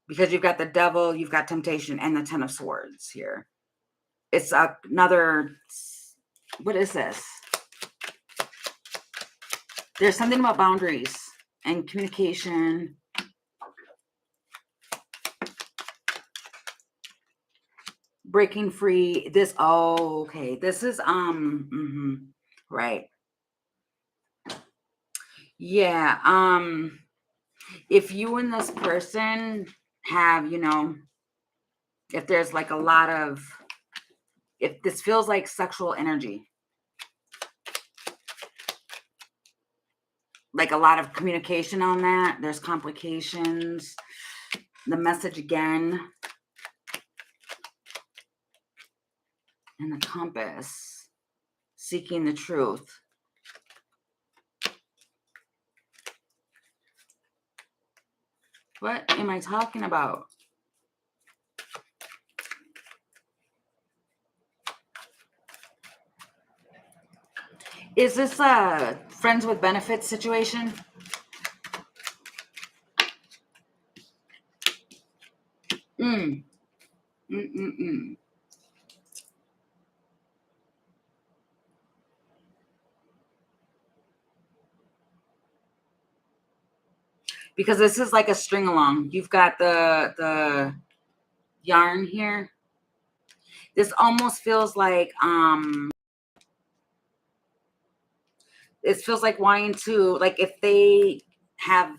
because you've got the devil, you've got temptation, and the 10 of Swords here. It's another, what is this? There's something about boundaries and communication. Breaking free. This, oh, okay. This is, right. Yeah. If you and this person have, you know, if there's like a lot of, if this feels like sexual energy, like a lot of communication on that. There's complications. The message again. And the compass. Seeking the truth. What am I talking about? Is this a friends with benefits situation? Mm. Mm-mm-mm. Because this is like a string along. You've got the yarn here. This almost feels like it feels like wanting to, like if they have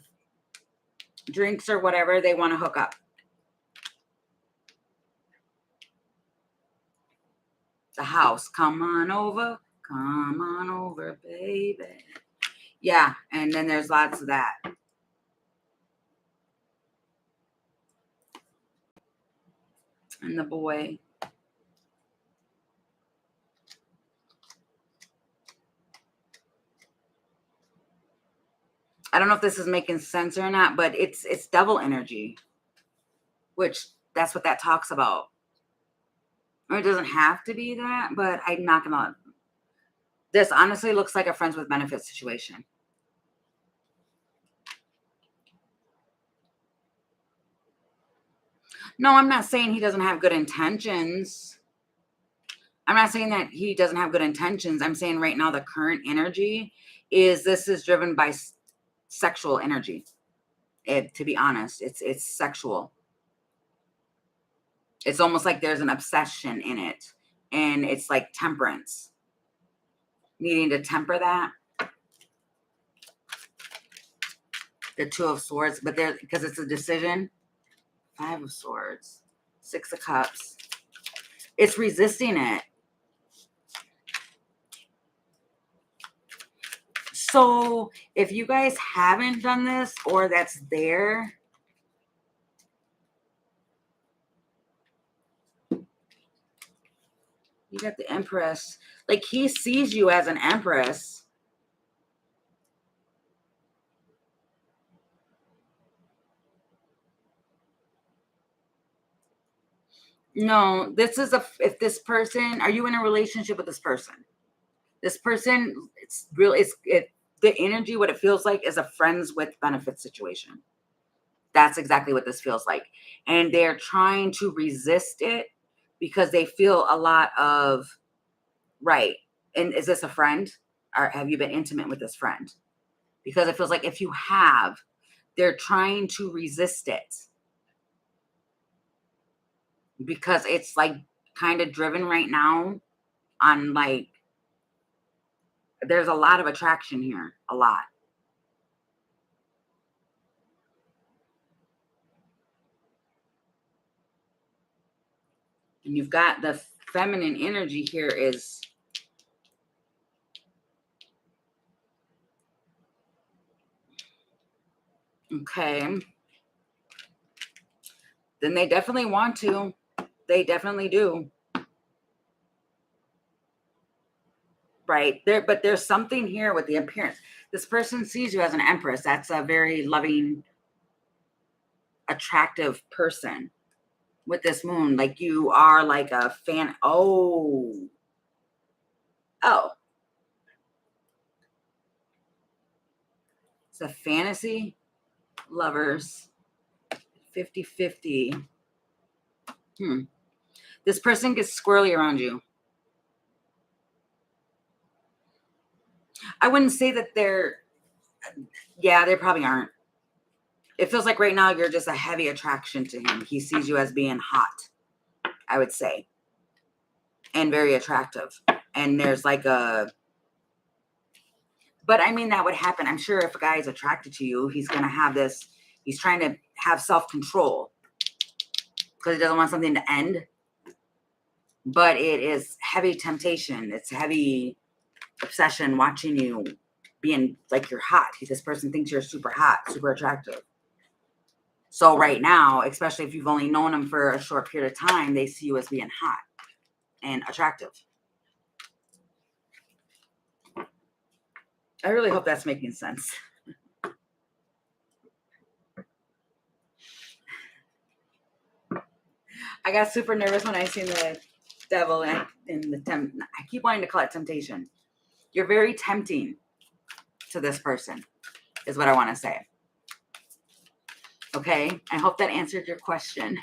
drinks or whatever, they want to hook up. The house, come on over, baby. Yeah, and then there's lots of that. And the boy. I don't know if this is making sense or not, but it's devil energy, which that's what that talks about. Or it doesn't have to be that, but I'm not gonna. This honestly looks like a friends with benefits situation. No, I'm not saying he doesn't have good intentions. I'm not saying that he doesn't have good intentions. I'm saying right now the current energy is this is driven by sexual energy. To be honest, it's sexual. It's almost like there's an obsession in it, and it's like temperance, needing to temper that. The Two of Swords, but there because it's a decision. Five of Swords, Six of Cups. It's resisting it. So if you guys haven't done this or that's there, you got the Empress. Like he sees you as an Empress. No, this is if this person, are you in a relationship with this person? This person, it's real, the energy, what it feels like is a friends with benefits situation. That's exactly what this feels like. And they're trying to resist it because they feel a lot of, right. And is this a friend? Or have you been intimate with this friend? Because it feels like if you have, they're trying to resist it because it's like kind of driven right now on like, there's a lot of attraction here, a lot. And you've got the feminine energy here is okay. Then they definitely want to. They definitely do. Right. There, but there's something here with the appearance. This person sees you as an empress. That's a very loving, attractive person with this moon. Like you are like a fan. Oh. Oh. It's a fantasy. Lovers. 50-50. This person gets squirrely around you. I wouldn't say that yeah, they probably aren't. It feels like right now you're just a heavy attraction to him. He sees you as being hot, I would say, and very attractive. And there's like but I mean, that would happen. I'm sure if a guy is attracted to you, he's going to have this, he's trying to have self-control because he doesn't want something to end. But it is heavy temptation. It's heavy obsession watching you being like you're hot. This person thinks you're super hot, super attractive. So right now, especially if you've only known them for a short period of time, they see you as being hot and attractive. I really hope that's making sense. I got super nervous when I seen the devil and I keep wanting to call it temptation. You're very tempting to this person, is what I want to say. Okay, I hope that answered your question.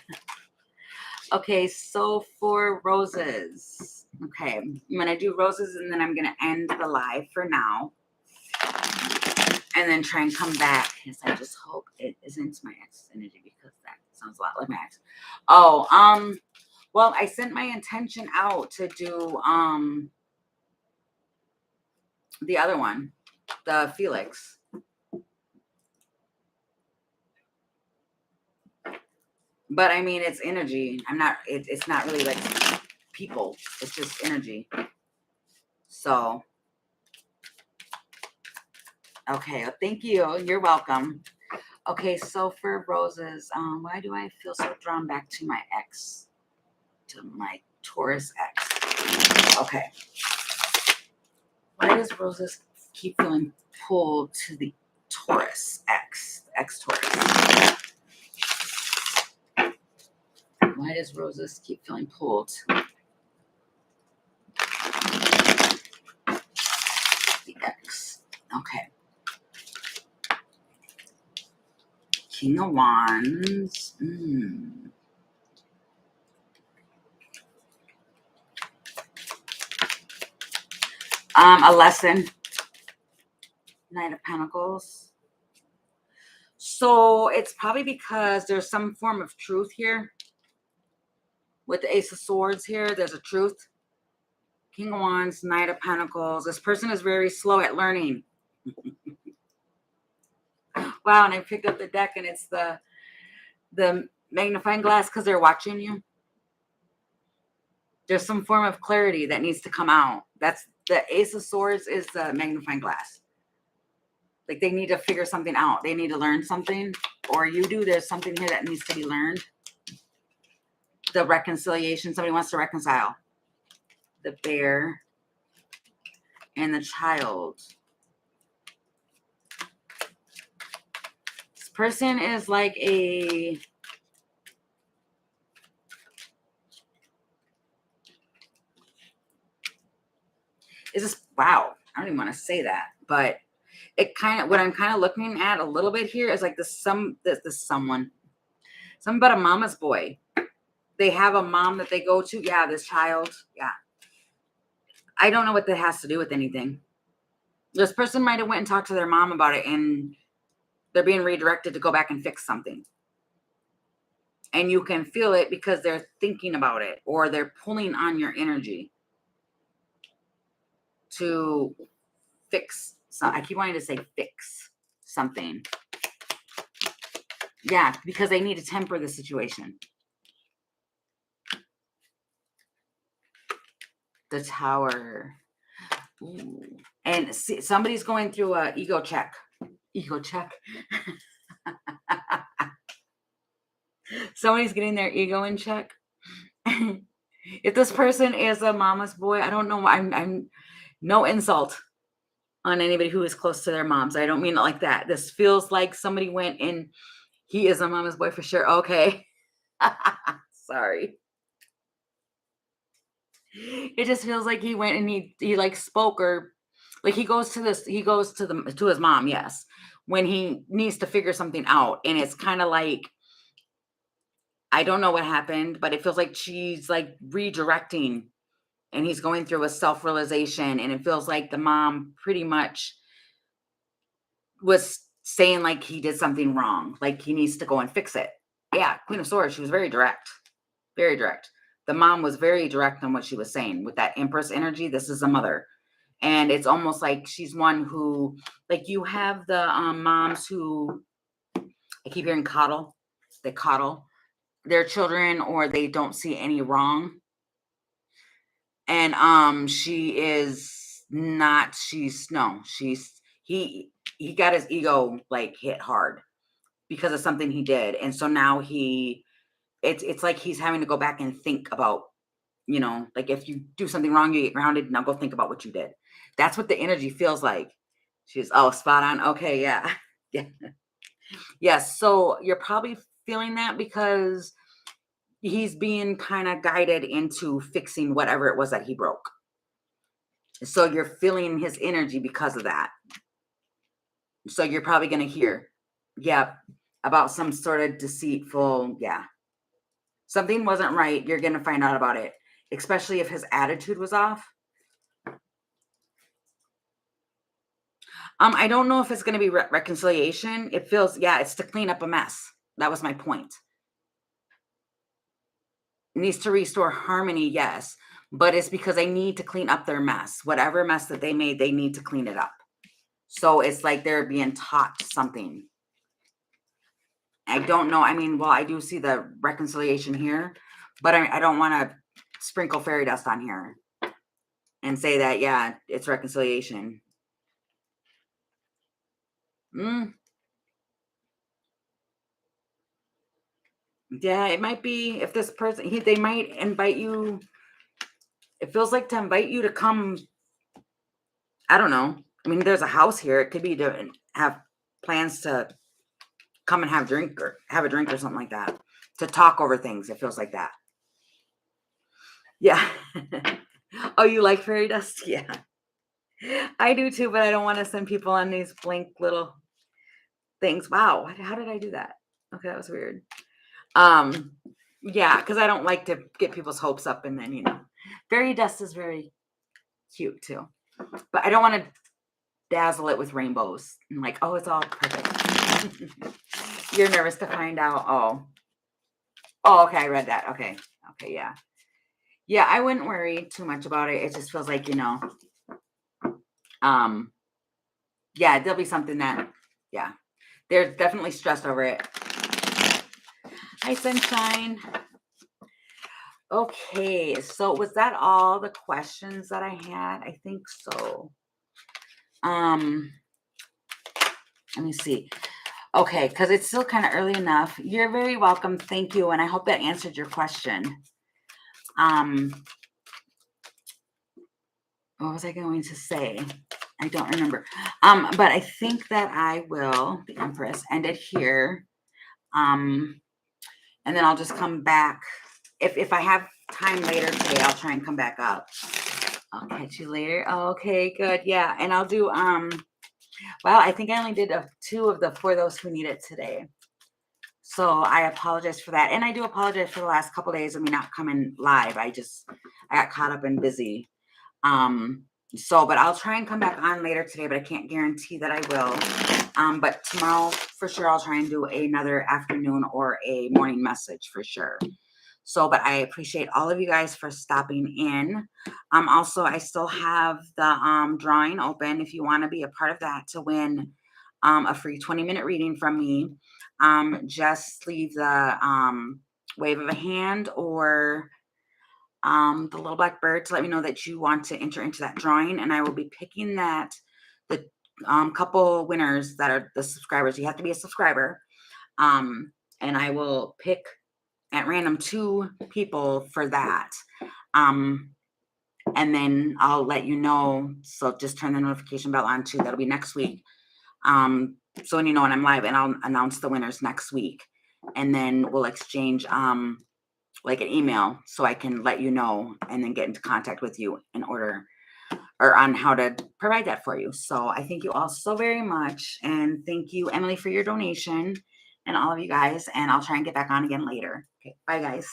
Okay, so for roses. Okay, I'm going to do roses and then I'm going to end the live for now. And then try and come back. Yes, I just hope it isn't my ex energy because that sounds a lot like my ex. Oh, well, I sent my intention out to do the other one, the Felix. But I mean, it's energy. It's not really like people. It's just energy. So, okay. Well, thank you. You're welcome. Okay. So for roses, why do I feel so drawn back to my ex, to my Taurus ex? Okay. Why does roses keep feeling pulled to the Taurus ex-Taurus? Why does roses keep feeling pulled? The ex. Okay. King of Wands. A lesson. Knight of Pentacles. So it's probably because there's some form of truth here. With the Ace of Swords here, there's a truth. King of Wands, Knight of Pentacles. This person is very slow at learning. Wow, and I picked up the deck and it's the magnifying glass because they're watching you. There's some form of clarity that needs to come out. That's the Ace of Swords is the magnifying glass. Like they need to figure something out. They need to learn something, or you do. There's something here that needs to be learned. The reconciliation. Somebody wants to reconcile. The Bear and the Child. This person is like a... Is this... Wow. I don't even want to say that, but it kind of... What I'm kind of looking at a little bit here is like someone. Something about a mama's boy. They have a mom that they go to. Yeah, this child. Yeah. I don't know what that has to do with anything. This person might have went and talked to their mom about it and they're being redirected to go back and fix something. And you can feel it because they're thinking about it or they're pulling on your energy to fix. So I keep wanting to say fix something. Yeah, because they need to temper the situation. The Tower. Ooh. And see, somebody's going through a ego check. Ego check. Somebody's getting their ego in check. If this person is a mama's boy, I don't know. I'm no insult on anybody who is close to their moms. I don't mean it like that. This feels like somebody went and he is a mama's boy for sure. Okay. Sorry. It just feels like he went and he like spoke, or like he goes to his mom, yes, when he needs to figure something out. And it's kind of like, I don't know what happened, but it feels like she's like redirecting and he's going through a self-realization. And it feels like the mom pretty much was saying like he did something wrong, like he needs to go and fix it. Yeah, Queen of Swords, she was very direct. Very direct. The mom was very direct on what she was saying. With that Empress energy, this is a mother. And it's almost like she's one who, like you have the moms who, I keep hearing coddle. They coddle their children or they don't see any wrong. And she is not, she's he got his ego like hit hard because of something he did. And so now it's like he's having to go back and think about, like if you do something wrong, you get grounded. Now go think about what you did. That's what the energy feels like. She's, oh, spot on. Okay, yeah. Yeah. Yes. So you're probably feeling that because he's being kind of guided into fixing whatever it was that he broke. So you're feeling his energy because of that. So you're probably going to hear, yeah, about some sort of deceitful, yeah. Something wasn't right. You're going to find out about it, especially if his attitude was off. I don't know if it's going to be reconciliation. It feels, yeah, it's to clean up a mess. That was my point. It needs to restore harmony, yes, but it's because they need to clean up their mess. Whatever mess that they made, they need to clean it up. So it's like they're being taught something. I don't know. I mean, well, I do see the reconciliation here, but I don't want to sprinkle fairy dust on here and say that, yeah, it's reconciliation. Yeah, it might be if this person, they might invite you. It feels like to invite you to come. I don't know. I mean, there's a house here. It could be to have plans to come and have a drink or something like that, to talk over things. It feels like that. Yeah. Oh, you like fairy dust? Yeah. I do too, but I don't want to send people on these blank little things. Wow. How did I do that? Okay, that was weird. Yeah, because I don't like to get people's hopes up, and then fairy dust is very cute too. But I don't want to dazzle it with rainbows and like, oh, it's all perfect. You're nervous to find out. Oh, okay, I read that. Okay, yeah. Yeah, I wouldn't worry too much about it. It just feels like, yeah, there'll be something that, yeah, they're definitely stressed over it. Hi, sunshine. Okay, so was that all the questions that I had? I think so. Let me see. Okay, because it's still kind of early enough. You're very welcome. Thank you, and I hope that answered your question. What was I going to say? I don't remember. But I think that I will, the Empress, end it here. And then I'll just come back. If I have time later today, I'll try and come back up. I'll catch you later. Okay, good. Yeah, and I'll do well, I think I only did 2 of the For Those Who Need It today. So I apologize for that. And I do apologize for the last couple of days of me not coming live. I got caught up and busy. But I'll try and come back on later today, but I can't guarantee that I will. But tomorrow for sure, I'll try and do another afternoon or a morning message for sure. So, but I appreciate all of you guys for stopping in. Also, I still have the drawing open if you want to be a part of that to win a free 20-minute reading from me. Just leave the wave of a hand or the little black bird to let me know that you want to enter into that drawing, and I will be picking the couple winners that are the subscribers. You have to be a subscriber, and I will pick at random 2 people for that, and then I'll let you know. So just turn the notification bell on too. That'll be next week, so when you know when I'm live, and I'll announce the winners next week, and then we'll exchange like an email so I can let you know and then get into contact with you in order or on how to provide that for you. So I thank you all so very much. And thank you, Emily, for your donation and all of you guys. And I'll try and get back on again later. Okay. Bye, guys.